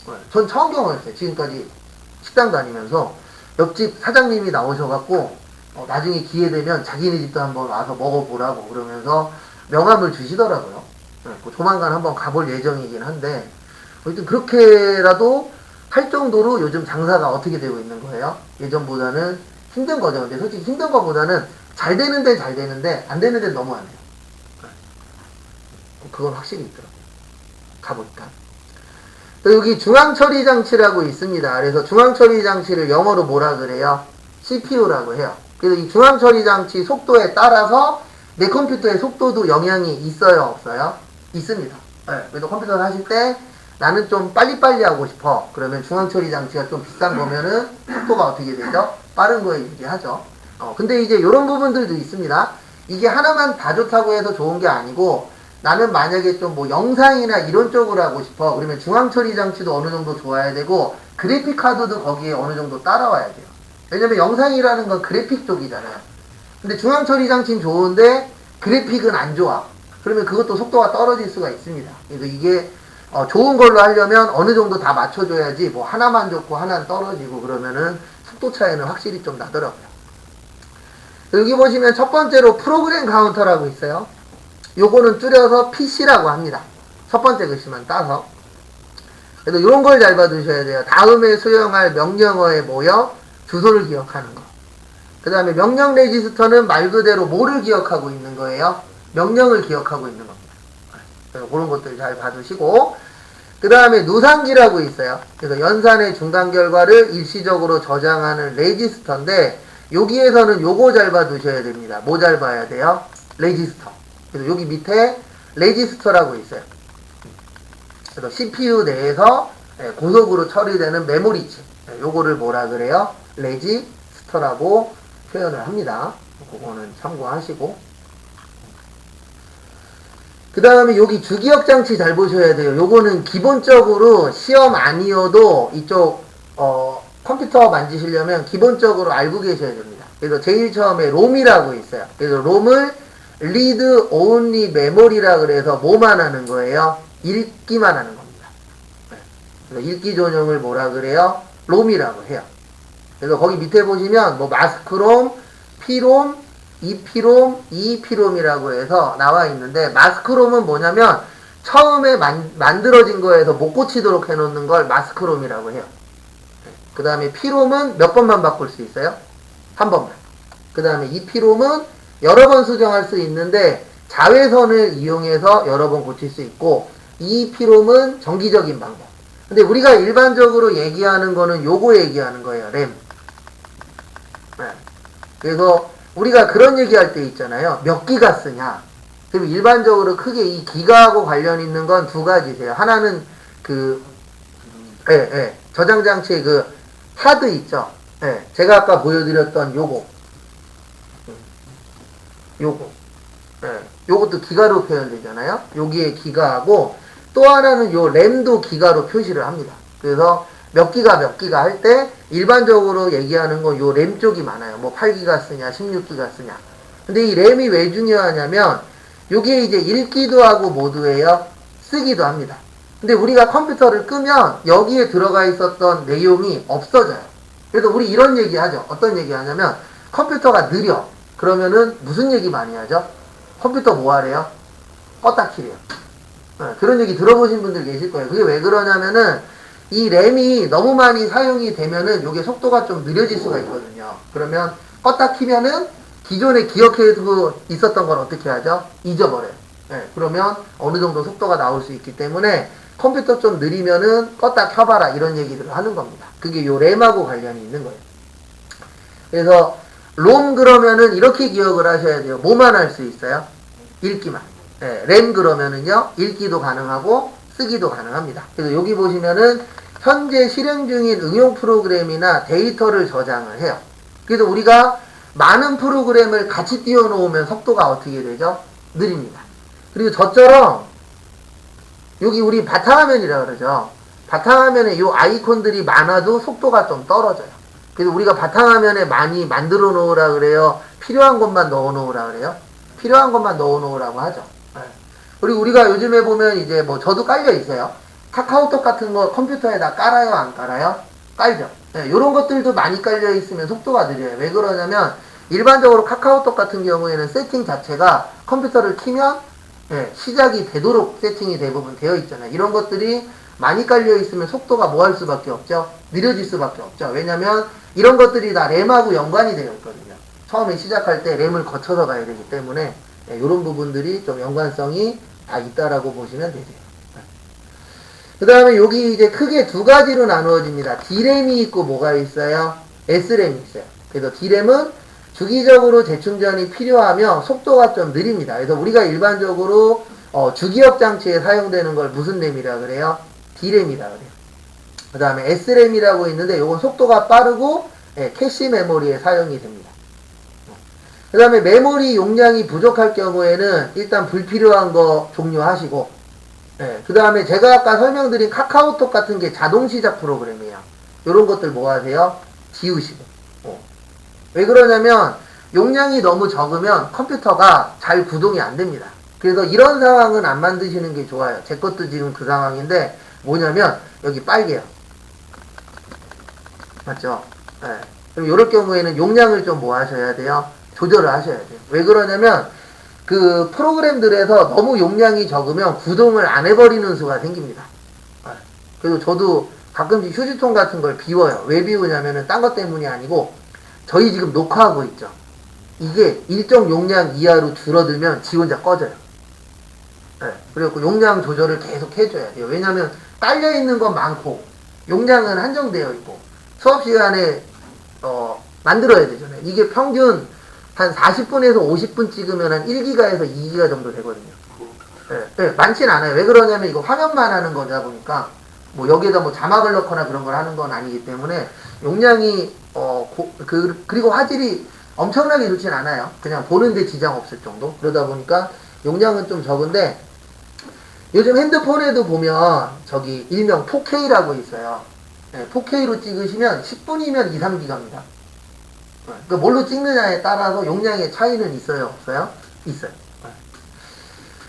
네. 전 처음 경험했어요. 지금까지 식당 다니면서 옆집 사장님이 나오셔갖고 나중에 기회 되면 자기네 집도 한번 와서 먹어보라고 그러면서 명함을 주시더라고요. 네. 조만간 한번 가볼 예정이긴 한데, 어쨌든 그렇게라도 할 정도로 요즘 장사가 어떻게 되고 있는 거예요? 예전보다는 힘든 거죠. 근데 솔직히 힘든 거보다는 잘 되는 데는 잘 되는데 안 되는 데는 너무 안 돼요. 그건 확실히 있더라고요. 가보니까. 여기 중앙처리 장치라고 있습니다. 그래서 중앙처리 장치를 영어로 뭐라 그래요? CPU라고 해요. 그래서 이 중앙처리 장치 속도에 따라서 내 컴퓨터의 속도도 영향이 있어요? 없어요? 있습니다. 네. 그래서 컴퓨터를 하실 때 나는 좀 빨리빨리 하고 싶어. 그러면 중앙처리 장치가 좀 비싼 거면은 속도가 어떻게 되죠? 빠른 거에 유리하죠. 근데 이제 이런 부분들도 있습니다. 이게 하나만 다 좋다고 해서 좋은 게 아니고, 나는 만약에 좀 뭐 영상이나 이런 쪽으로 하고 싶어. 그러면 중앙처리 장치도 어느 정도 좋아야 되고, 그래픽 카드도 거기에 어느 정도 따라와야 돼요. 왜냐면 영상이라는 건 그래픽 쪽이잖아요. 근데 중앙처리 장치는 좋은데 그래픽은 안 좋아. 그러면 그것도 속도가 떨어질 수가 있습니다. 그래서 이게 좋은 걸로 하려면 어느 정도 다 맞춰줘야지, 뭐 하나만 좋고 하나는 떨어지고 그러면은 속도 차이는 확실히 좀 나더라고요. 여기 보시면 첫 번째로 프로그램 카운터라고 있어요. 요거는 줄여서 PC라고 합니다. 첫 번째 글씨만 따서. 그래서 이런 걸 잘 봐두셔야 돼요. 다음에 수용할 명령어의 모여 주소를 기억하는 거. 그 다음에 명령 레지스터는 말 그대로 뭐를 기억하고 있는 거예요? 명령을 기억하고 있는 겁니다. 그래서 그런 것들 잘 봐두시고, 그 다음에 누상기라고 있어요. 그래서 연산의 중간 결과를 일시적으로 저장하는 레지스터인데, 여기에서는 요거 잘 봐두셔야 됩니다. 뭐 잘 봐야 돼요? 레지스터. 그래서 여기 밑에 레지스터라고 있어요. 그래서 CPU 내에서 고속으로 처리되는 메모리칩. 요거를 뭐라 그래요? 레지스터라고 표현을 합니다. 그거는 참고하시고. 그 다음에 여기 주기억 장치 잘 보셔야 돼요. 요거는 기본적으로 시험 아니어도 이쪽 컴퓨터 만지시려면 기본적으로 알고 계셔야 됩니다. 그래서 제일 처음에 롬이라고 있어요. 그래서 롬을 read only memory라 그래서 뭐만 하는 거예요? 읽기만 하는 겁니다. 그래서 읽기 전용을 뭐라 그래요? 롬이라고 해요. 그래서 거기 밑에 보시면 뭐 마스크롬, 피롬, EPROM, EEPROM이라고 해서 나와 있는데, 마스크롬은 뭐냐면 처음에 만들어진 거에서 못 고치도록 해놓는 걸 마스크롬이라고 해요. 그 다음에 PROM은 몇 번만 바꿀 수 있어요? 한 번만. 그 다음에 EPROM은 여러 번 수정할 수 있는데 자외선을 이용해서 여러 번 고칠 수 있고, EEPROM은 정기적인 방법. 근데 우리가 일반적으로 얘기하는 거는 요거 얘기하는 거예요. 램. 네. 그래서 우리가 그런 얘기할 때 있잖아요. 몇 기가 쓰냐. 그럼 일반적으로 크게 이 기가하고 관련 있는 건 두 가지세요. 하나는 저장 장치의 그 하드 있죠. 제가 아까 보여드렸던 요거. 요것도 기가로 표현되잖아요. 여기에 기가하고 또 하나는 요 램도 기가로 표시를 합니다. 그래서 몇 기가 할 때 일반적으로 얘기하는 건 요 램 쪽이 많아요. 뭐 8기가 쓰냐 16기가 쓰냐. 근데 이 램이 왜 중요하냐면 요게 이제 읽기도 하고 모두예요. 쓰기도 합니다. 근데 우리가 컴퓨터를 끄면 여기에 들어가 있었던 내용이 없어져요. 그래서 우리 이런 얘기 하죠. 어떤 얘기 하냐면 컴퓨터가 느려. 그러면은 무슨 얘기 많이 하죠? 컴퓨터 뭐 하래요? 껐다 키래요. 그런 얘기 들어보신 분들 계실 거예요. 그게 왜 그러냐면은 이 램이 너무 많이 사용이 되면은 이게 속도가 좀 느려질 수가 있거든요. 그러면 껐다 키면은 기존에 기억해두고 있었던 걸 어떻게 하죠? 잊어버려요. 그러면 어느 정도 속도가 나올 수 있기 때문에 컴퓨터 좀 느리면은 껐다 켜봐라 이런 얘기들을 하는 겁니다. 그게 요 램하고 관련이 있는 거예요. 그래서 롬 그러면은 이렇게 기억을 하셔야 돼요. 뭐만 할 수 있어요? 읽기만. 램 그러면은요 읽기도 가능하고 쓰기도 가능합니다. 그래서 여기 보시면은 현재 실행 중인 응용 프로그램이나 데이터를 저장을 해요. 그래서 우리가 많은 프로그램을 같이 띄워놓으면 속도가 어떻게 되죠? 느립니다. 그리고 저처럼 여기 우리 바탕화면이라 그러죠. 바탕화면에 이 아이콘들이 많아도 속도가 좀 떨어져요. 그래서 우리가 바탕화면에 많이 만들어 놓으라 그래요? 필요한 것만 넣어 놓으라 그래요? 필요한 것만 넣어 놓으라고 하죠. 그리고 우리가 요즘에 보면 이제 뭐 저도 깔려 있어요. 카카오톡 같은 거 컴퓨터에다 깔아요? 안 깔아요? 깔죠. 요런 것들도 많이 깔려 있으면 속도가 느려요. 왜 그러냐면 일반적으로 카카오톡 같은 경우에는 세팅 자체가 컴퓨터를 키면 시작이 되도록 세팅이 대부분 되어 있잖아요. 이런 것들이 많이 깔려 있으면 속도가 뭐 할 수밖에 없죠? 느려질 수밖에 없죠. 왜냐면 이런 것들이 다 램하고 연관이 되어 있거든요. 처음에 시작할 때 램을 거쳐서 가야 되기 때문에 이런 부분들이 좀 연관성이 다 있다라고 보시면 되세요. 그 다음에 여기 이제 크게 두 가지로 나누어집니다. D램이 있고 뭐가 있어요? S램이 있어요. 그래서 D램은 주기적으로 재충전이 필요하며 속도가 좀 느립니다. 그래서 우리가 일반적으로 주기억 장치에 사용되는 걸 무슨 램이라 그래요? D램이라 그래요. 그 다음에 S램이라고 있는데 이건 속도가 빠르고 캐시 메모리에 사용이 됩니다. 그 다음에 메모리 용량이 부족할 경우에는 일단 불필요한 거 종료하시고 그 다음에 제가 아까 설명드린 카카오톡 같은 게 자동 시작 프로그램이에요. 이런 것들 뭐 하세요? 지우시고. 왜 그러냐면 용량이 너무 적으면 컴퓨터가 잘 구동이 안 됩니다. 그래서 이런 상황은 안 만드시는 게 좋아요. 제 것도 지금 그 상황인데 뭐냐면 여기 빨개요. 맞죠? 그럼 이럴 경우에는 용량을 좀 뭐 하셔야 돼요? 조절을 하셔야 돼요. 왜 그러냐면 그 프로그램들에서 너무 용량이 적으면 구동을 안 해버리는 수가 생깁니다. 그래서 저도 가끔씩 휴지통 같은 걸 비워요. 왜 비우냐면은 딴 것 때문이 아니고 저희 지금 녹화하고 있죠. 이게 일정 용량 이하로 줄어들면 지 혼자 꺼져요. 그래갖고 용량 조절을 계속 해줘야 돼요. 왜냐면 깔려있는 건 많고 용량은 한정되어 있고 수업 시간에 만들어야 되잖아요. 이게 평균 한 40분에서 50분 찍으면 한 1기가에서 2기가 정도 되거든요. 많진 않아요. 왜 그러냐면 이거 화면만 하는 거다 보니까 뭐 여기에다 뭐 자막을 넣거나 그런 걸 하는 건 아니기 때문에 용량이 그리고 화질이 엄청나게 좋진 않아요. 그냥 보는데 지장 없을 정도. 그러다 보니까 용량은 좀 적은데 요즘 핸드폰에도 보면 저기 일명 4K라고 있어요. 4K로 찍으시면 10분이면 2, 3기가입니다. 그러니까 뭘로 찍느냐에 따라서 용량의 차이는 있어요? 없어요? 있어요.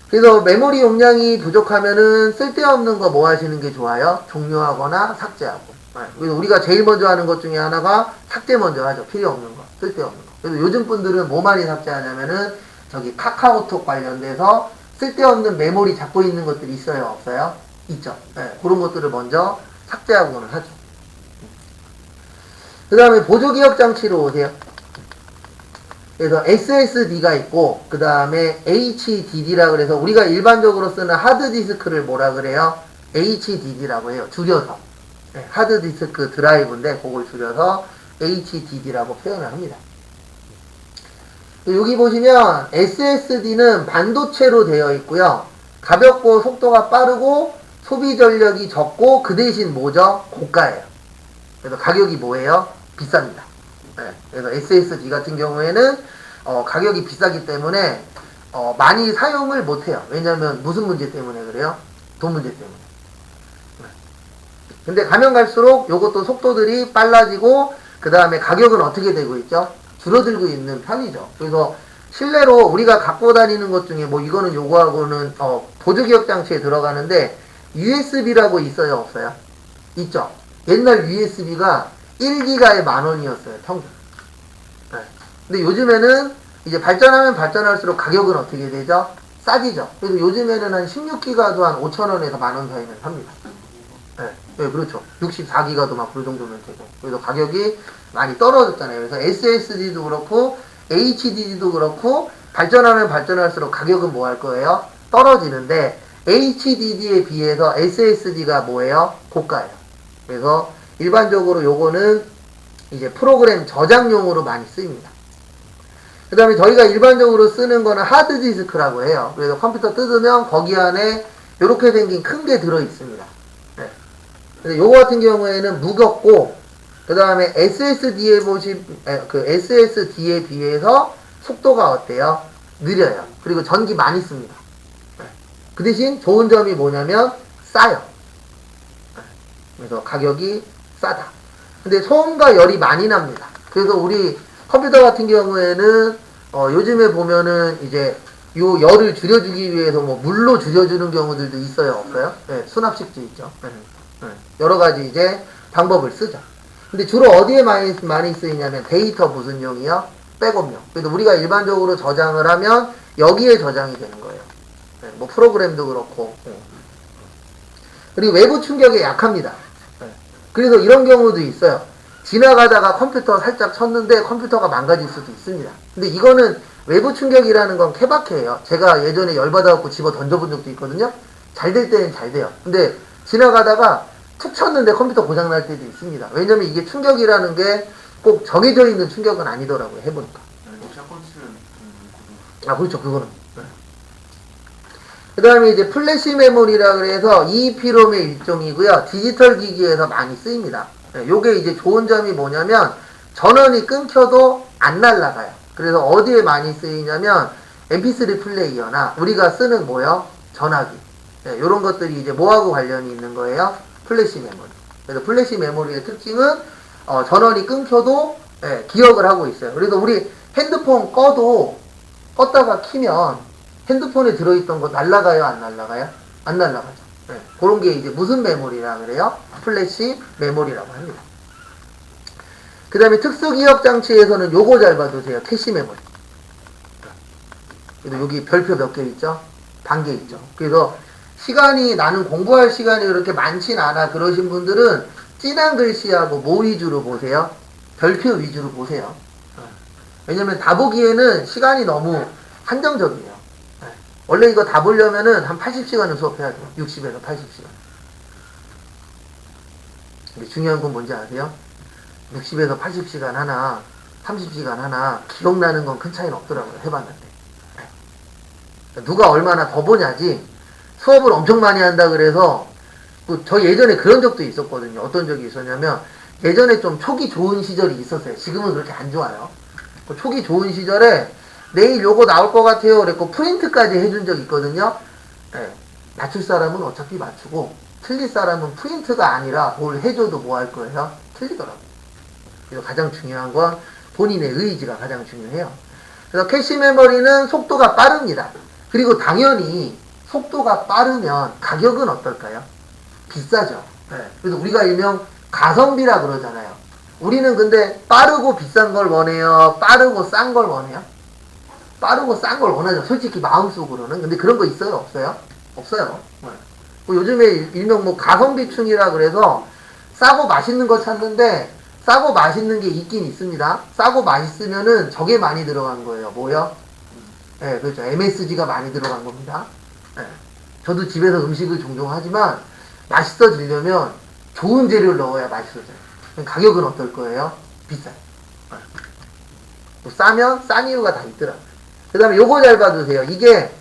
그래서 메모리 용량이 부족하면은 쓸데없는 거 뭐 하시는 게 좋아요? 종료하거나 삭제하고. 그래서 우리가 제일 먼저 하는 것 중에 하나가 삭제 먼저 하죠. 필요 없는 거, 쓸데없는 거. 그래서 요즘 분들은 뭐 많이 삭제하냐면은 저기 카카오톡 관련돼서 쓸데없는 메모리 잡고 있는 것들이 있어요? 없어요? 있죠. 그런 것들을 먼저 삭제하고는 하죠. 그 다음에 보조기억 장치로 오세요. 그래서 SSD가 있고 그 다음에 HDD라 그래서 우리가 일반적으로 쓰는 하드디스크를 뭐라 그래요? HDD라고 해요. 줄여서. 하드디스크 드라이브인데 그걸 줄여서 HDD라고 표현을 합니다. 여기 보시면 SSD는 반도체로 되어 있고요. 가볍고 속도가 빠르고 소비 전력이 적고 그 대신 뭐죠? 고가예요. 그래서 가격이 뭐예요? 비쌉니다. 그래서 SSD 같은 경우에는 가격이 비싸기 때문에 많이 사용을 못해요. 왜냐면 무슨 문제 때문에 그래요? 돈 문제 때문에. 근데 가면 갈수록 요것도 속도들이 빨라지고 그 다음에 가격은 어떻게 되고 있죠? 줄어들고 있는 편이죠. 그래서 실내로 우리가 갖고 다니는 것 중에 뭐 이거는 요거하고는 보조기억 장치에 들어가는데 USB라고 있어요? 없어요? 있죠. 옛날 USB가 1기가에 10,000원이었어요. 평균. 네. 근데 요즘에는 이제 발전하면 발전할수록 가격은 어떻게 되죠? 싸지죠. 그래서 요즘에는 한 16기가도 한 5,000원에서 10,000원 사이면 삽니다. 네, 네, 그렇죠. 64기가도 막 그 정도면 되고. 그래서 가격이 많이 떨어졌잖아요. 그래서 SSD도 그렇고, HDD도 그렇고, 발전하면 발전할수록 가격은 뭐 할 거예요? 떨어지는데, HDD에 비해서 SSD가 뭐예요? 고가예요. 그래서 일반적으로 요거는 이제 프로그램 저장용으로 많이 쓰입니다. 그 다음에 저희가 일반적으로 쓰는 거는 하드디스크라고 해요. 그래서 컴퓨터 뜯으면 거기 안에 이렇게 생긴 큰 게 들어 있습니다. 네. 근데 요거 같은 경우에는 무겁고, 그 다음에 SSD에 비해서 속도가 어때요? 느려요. 그리고 전기 많이 씁니다. 네. 그 대신 좋은 점이 뭐냐면 싸요. 네. 그래서 가격이 싸다. 근데 소음과 열이 많이 납니다. 그래서 우리 컴퓨터 같은 경우에는 요즘에 보면은 이제 요 열을 줄여주기 위해서 뭐 물로 줄여주는 경우들도 있어요, 없어요? 네, 수납식도 있죠. 네, 네. 여러 가지 이제 방법을 쓰죠. 근데 주로 어디에 많이 쓰이냐면 데이터 무슨 용이요? 백업용. 그래서 우리가 일반적으로 저장을 하면 여기에 저장이 되는 거예요. 네, 뭐 프로그램도 그렇고. 네. 그리고 외부 충격에 약합니다. 네. 그래서 이런 경우도 있어요. 지나가다가 컴퓨터 살짝 쳤는데 컴퓨터가 망가질 수도 있습니다. 근데 이거는 외부 충격이라는 건 케바케예요. 제가 예전에 열받아갖고 집어 던져본 적도 있거든요. 잘 될 때는 잘 돼요. 근데 지나가다가 툭 쳤는데 컴퓨터 고장날 때도 있습니다. 왜냐면 이게 충격이라는 게 꼭 정해져 있는 충격은 아니더라고요. 해보니까. 아, 그렇죠. 그거는. 네. 그 다음에 이제 플래시 메모리라 그래서 EEPROM의 일종이고요. 디지털 기기에서 많이 쓰입니다. 네, 요게 이제 좋은 점이 뭐냐면 전원이 끊겨도 안 날아가요. 그래서 어디에 많이 쓰이냐면 MP3 플레이어나 우리가 쓰는 뭐요? 전화기. 네, 요런 것들이 이제 뭐하고 관련이 있는 거예요? 플래시 메모리. 그래서 플래시 메모리의 특징은 전원이 끊겨도 기억을 하고 있어요. 그래서 우리 핸드폰 껐다가 키면 핸드폰에 들어있던 거 날아가요? 안 날아가요? 안 날아가죠. 네, 그런 게 이제 무슨 메모리라 그래요? 플래시 메모리라고 합니다. 그 다음에 특수기억 장치에서는 요거 잘 봐두세요. 캐시 메모리. 그래서 여기 별표 몇 개 있죠? 반 개 있죠. 그래서 나는 공부할 시간이 그렇게 많진 않아 그러신 분들은 진한 글씨하고 뭐 위주로 보세요? 별표 위주로 보세요. 왜냐면 다 보기에는 시간이 너무 한정적이에요. 원래 이거 다 보려면은 한 80시간은 수업해야 돼요. 60에서 80시간. 근데 중요한 건 뭔지 아세요? 60에서 80시간 하나, 30시간 하나, 기억나는 건 큰 차이는 없더라고요. 해봤는데. 누가 얼마나 더 보냐지, 수업을 엄청 많이 한다 그래서, 저 예전에 그런 적도 있었거든요. 어떤 적이 있었냐면, 예전에 좀 촉이 좋은 시절이 있었어요. 지금은 그렇게 안 좋아요. 촉이 좋은 시절에, 내일 요거 나올 것 같아요. 그랬고, 프린트까지 해준 적이 있거든요. 네. 맞출 사람은 어차피 맞추고, 틀릴 사람은 프린트가 아니라 뭘 해줘도 뭐 할 거예요? 틀리더라고요. 그래서 가장 중요한 건 본인의 의지가 가장 중요해요. 그래서 캐시 메모리는 속도가 빠릅니다. 그리고 당연히 속도가 빠르면 가격은 어떨까요? 비싸죠. 네. 그래서 우리가 일명 가성비라 그러잖아요. 우리는 근데 빠르고 비싼 걸 원해요? 빠르고 싼 걸 원해요? 빠르고 싼 걸 원하죠. 솔직히 마음속으로는. 근데 그런 거 있어요? 없어요? 없어요. 네. 요즘에 일명 뭐 가성비충이라 그래서 싸고 맛있는 거 찾는데 싸고 맛있는 게 있긴 있습니다. 싸고 맛있으면은 저게 많이 들어간 거예요. 뭐요? 네, 그렇죠. MSG가 많이 들어간 겁니다. 네. 저도 집에서 음식을 종종 하지만 맛있어지려면 좋은 재료를 넣어야 맛있어져요. 가격은 어떨 거예요? 비싸요. 네. 또 싸면 싼 이유가 다 있더라고요. 그 다음에 요거 잘 봐두세요. 이게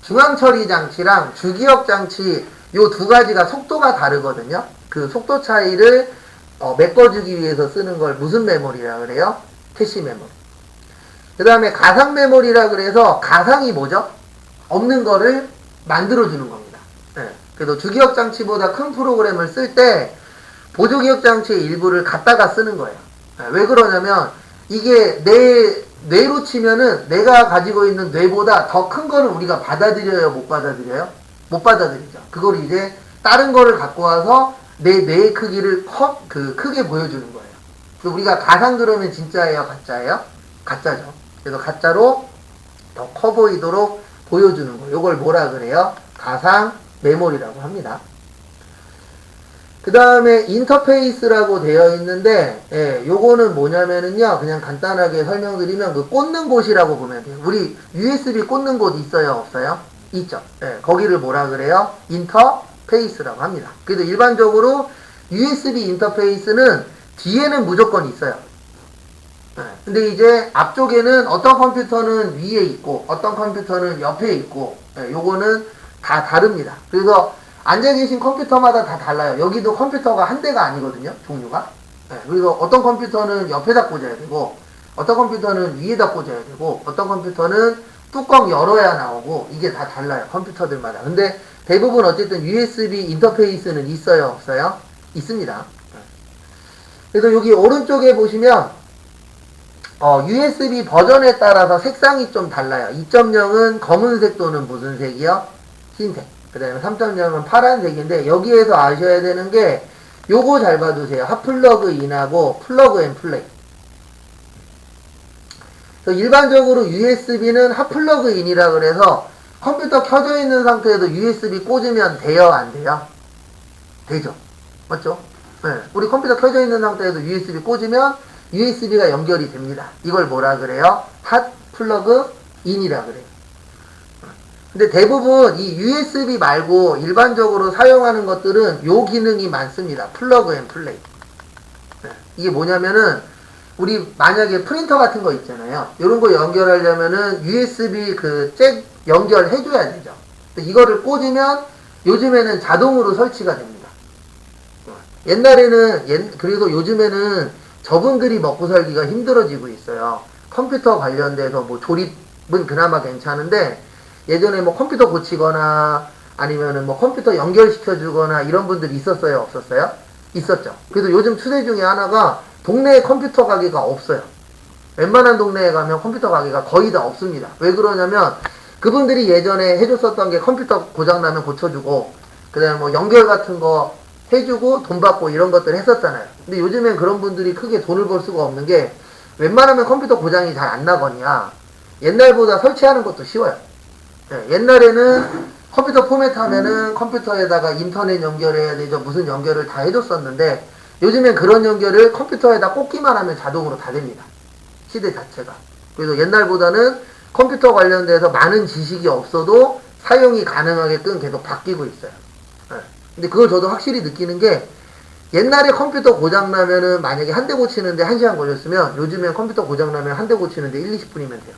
중앙처리 장치랑 주기억 장치 요 두 가지가 속도가 다르거든요. 그 속도 차이를 메꿔주기 위해서 쓰는 걸 무슨 메모리라 그래요? 캐시 메모리. 그 다음에 가상 메모리라 그래서 가상이 뭐죠? 없는 거를 만들어주는 겁니다. 예. 그래서 주기억 장치보다 큰 프로그램을 쓸 때 보조기억 장치의 일부를 갖다가 쓰는 거예요. 예. 왜 그러냐면 이게 내 뇌로 치면은 내가 가지고 있는 뇌보다 더 큰 거를 우리가 받아들여요? 못 받아들여요? 못 받아들이죠. 그걸 이제 다른 거를 갖고 와서 내 뇌의 크기를 크게 보여주는 거예요. 그래서 우리가 가상 그러면 진짜예요? 가짜예요? 가짜죠. 그래서 가짜로 더 커 보이도록 보여주는 거. 요걸 뭐라 그래요? 가상 메모리라고 합니다. 그 다음에 인터페이스라고 되어 있는데, 예, 요거는 뭐냐면은요, 그냥 간단하게 설명드리면 그 꽂는 곳이라고 보면 돼요. 우리 USB 꽂는 곳 있어요? 없어요? 있죠. 예, 거기를 뭐라 그래요? 인터페이스라고 합니다. 그래도 일반적으로 USB 인터페이스는 뒤에는 무조건 있어요. 근데 이제 앞쪽에는 어떤 컴퓨터는 위에 있고 어떤 컴퓨터는 옆에 있고 요거는 다 다릅니다. 그래서 앉아 계신 컴퓨터마다 다 달라요. 여기도 컴퓨터가 한 대가 아니거든요. 종류가. 그래서 어떤 컴퓨터는 옆에다 꽂아야 되고 어떤 컴퓨터는 위에다 꽂아야 되고 어떤 컴퓨터는 뚜껑 열어야 나오고 이게 다 달라요. 컴퓨터들마다. 근데 대부분 어쨌든 USB 인터페이스는 있어요? 없어요? 있습니다. 그래서 여기 오른쪽에 보시면 USB 버전에 따라서 색상이 좀 달라요. 2.0은 검은색 또는 무슨 색이요? 흰색. 그 다음에 3.0은 파란색인데 여기에서 아셔야 되는 게 요거 잘 봐두세요. 핫플러그 인하고 플러그 앤 플레이. 그래서 일반적으로 USB는 핫플러그 인이라 그래서 컴퓨터 켜져 있는 상태에도 USB 꽂으면 돼요? 안 돼요? 되죠. 맞죠? 네. 우리 컴퓨터 켜져 있는 상태에도 USB 꽂으면 USB가 연결이 됩니다. 이걸 뭐라 그래요? 핫 플러그 인이라 그래요. 근데 대부분 이 USB 말고 일반적으로 사용하는 것들은 요 기능이 많습니다. 플러그 앤 플레이. 이게 뭐냐면은 우리 만약에 프린터 같은 거 있잖아요. 이런 거 연결하려면은 USB 잭 연결해줘야 되죠. 이거를 꽂으면 요즘에는 자동으로 설치가 됩니다. 옛날에는 그리고 요즘에는 저분들이 먹고 살기가 힘들어지고 있어요. 컴퓨터 관련돼서 뭐 조립은 그나마 괜찮은데 예전에 뭐 컴퓨터 고치거나 아니면은 뭐 컴퓨터 연결시켜주거나 이런 분들이 있었어요? 없었어요? 있었죠. 그래서 요즘 추세 중에 하나가 동네에 컴퓨터 가게가 없어요. 웬만한 동네에 가면 컴퓨터 가게가 거의 다 없습니다. 왜 그러냐면 그분들이 예전에 해줬었던 게 컴퓨터 고장나면 고쳐주고 그 다음에 뭐 연결 같은 거 해주고 돈 받고 이런 것들 했었잖아요. 근데 요즘엔 그런 분들이 크게 돈을 벌 수가 없는 게 웬만하면 컴퓨터 고장이 잘 안 나거니와 옛날보다 설치하는 것도 쉬워요. 옛날에는 컴퓨터 포맷하면은 컴퓨터에다가 인터넷 연결해야 되죠. 무슨 연결을 다 해줬었는데 요즘엔 그런 연결을 컴퓨터에다 꽂기만 하면 자동으로 다 됩니다. 시대 자체가. 그래서 옛날보다는 컴퓨터 관련돼서 많은 지식이 없어도 사용이 가능하게끔 계속 바뀌고 있어요. 근데 그걸 저도 확실히 느끼는 게 옛날에 컴퓨터 고장나면은 만약에 한 대 고치는데 1시간 걸렸으면 요즘엔 컴퓨터 고장나면 한 대 고치는데 1, 20분이면 돼요.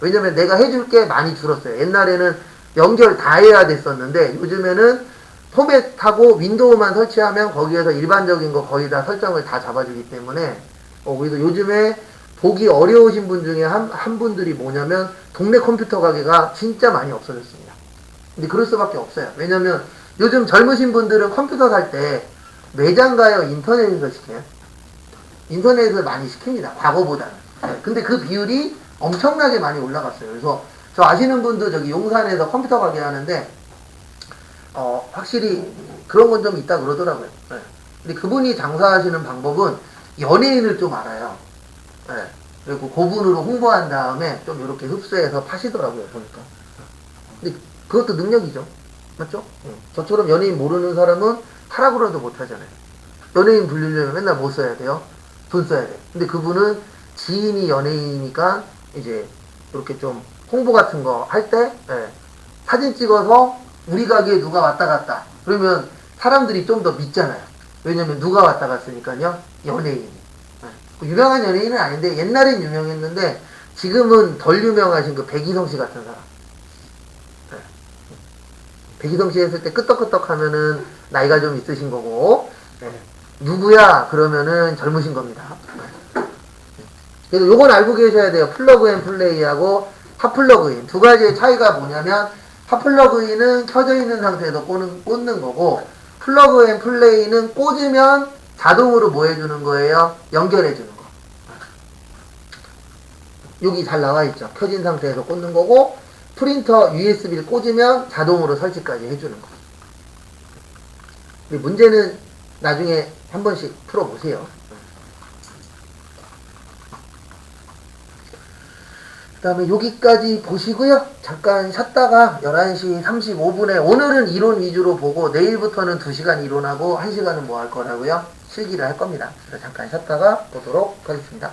왜냐면 내가 해줄 게 많이 줄었어요. 옛날에는 연결 다 해야 됐었는데 요즘에는 포맷하고 윈도우만 설치하면 거기에서 일반적인 거 거의 다 설정을 다 잡아주기 때문에 그래서 요즘에 보기 어려우신 분 중에 한 분들이 뭐냐면 동네 컴퓨터 가게가 진짜 많이 없어졌습니다. 근데 그럴 수밖에 없어요. 왜냐면 요즘 젊으신 분들은 컴퓨터 살 때 매장 가요? 인터넷에서 시켜요? 인터넷에서 많이 시킵니다. 과거보다는. 근데 그 비율이 엄청나게 많이 올라갔어요. 그래서 저 아시는 분도 저기 용산에서 컴퓨터 가게 하는데 확실히 그런 건 좀 있다 그러더라고요. 근데 그분이 장사하시는 방법은 연예인을 좀 알아요. 그리고 그분으로 홍보한 다음에 좀 이렇게 흡수해서 파시더라고요. 보니까. 근데 그것도 능력이죠. 맞죠? 저처럼 연예인 모르는 사람은 하라고 해도 못 하잖아요. 연예인 불리려면 맨날 뭐 써야 돼요? 돈 써야 돼요. 근데 그분은 지인이 연예인이니까 이제 이렇게 좀 홍보 같은 거 할 때 사진 찍어서 우리 가게에 누가 왔다 갔다 그러면 사람들이 좀 더 믿잖아요. 왜냐면 누가 왔다 갔으니까요. 연예인이. 유명한 연예인은 아닌데 옛날엔 유명했는데 지금은 덜 유명하신 그 백이성 씨 같은 사람. 백이성 씨 했을 때 끄떡끄떡 하면은 나이가 좀 있으신 거고 누구야 그러면은 젊으신 겁니다. 그래서 요건 알고 계셔야 돼요. 플러그 앤 플레이하고 핫플러그인. 두 가지의 차이가 뭐냐면, 핫플러그인은 켜져 있는 상태에서 꽂는 거고, 플러그 앤 플레이는 꽂으면 자동으로 뭐 해주는 거예요? 연결해 주는 거. 여기 잘 나와 있죠. 켜진 상태에서 꽂는 거고, 프린터 USB를 꽂으면 자동으로 설치까지 해주는 거. 문제는 나중에 한 번씩 풀어보세요. 그 다음에 여기까지 보시고요. 잠깐 쉬었다가 11시 35분에 오늘은 이론 위주로 보고 내일부터는 2시간 이론하고 1시간은 뭐 할 거라고요? 실기를 할 겁니다. 그래서 잠깐 쉬었다가 보도록 하겠습니다.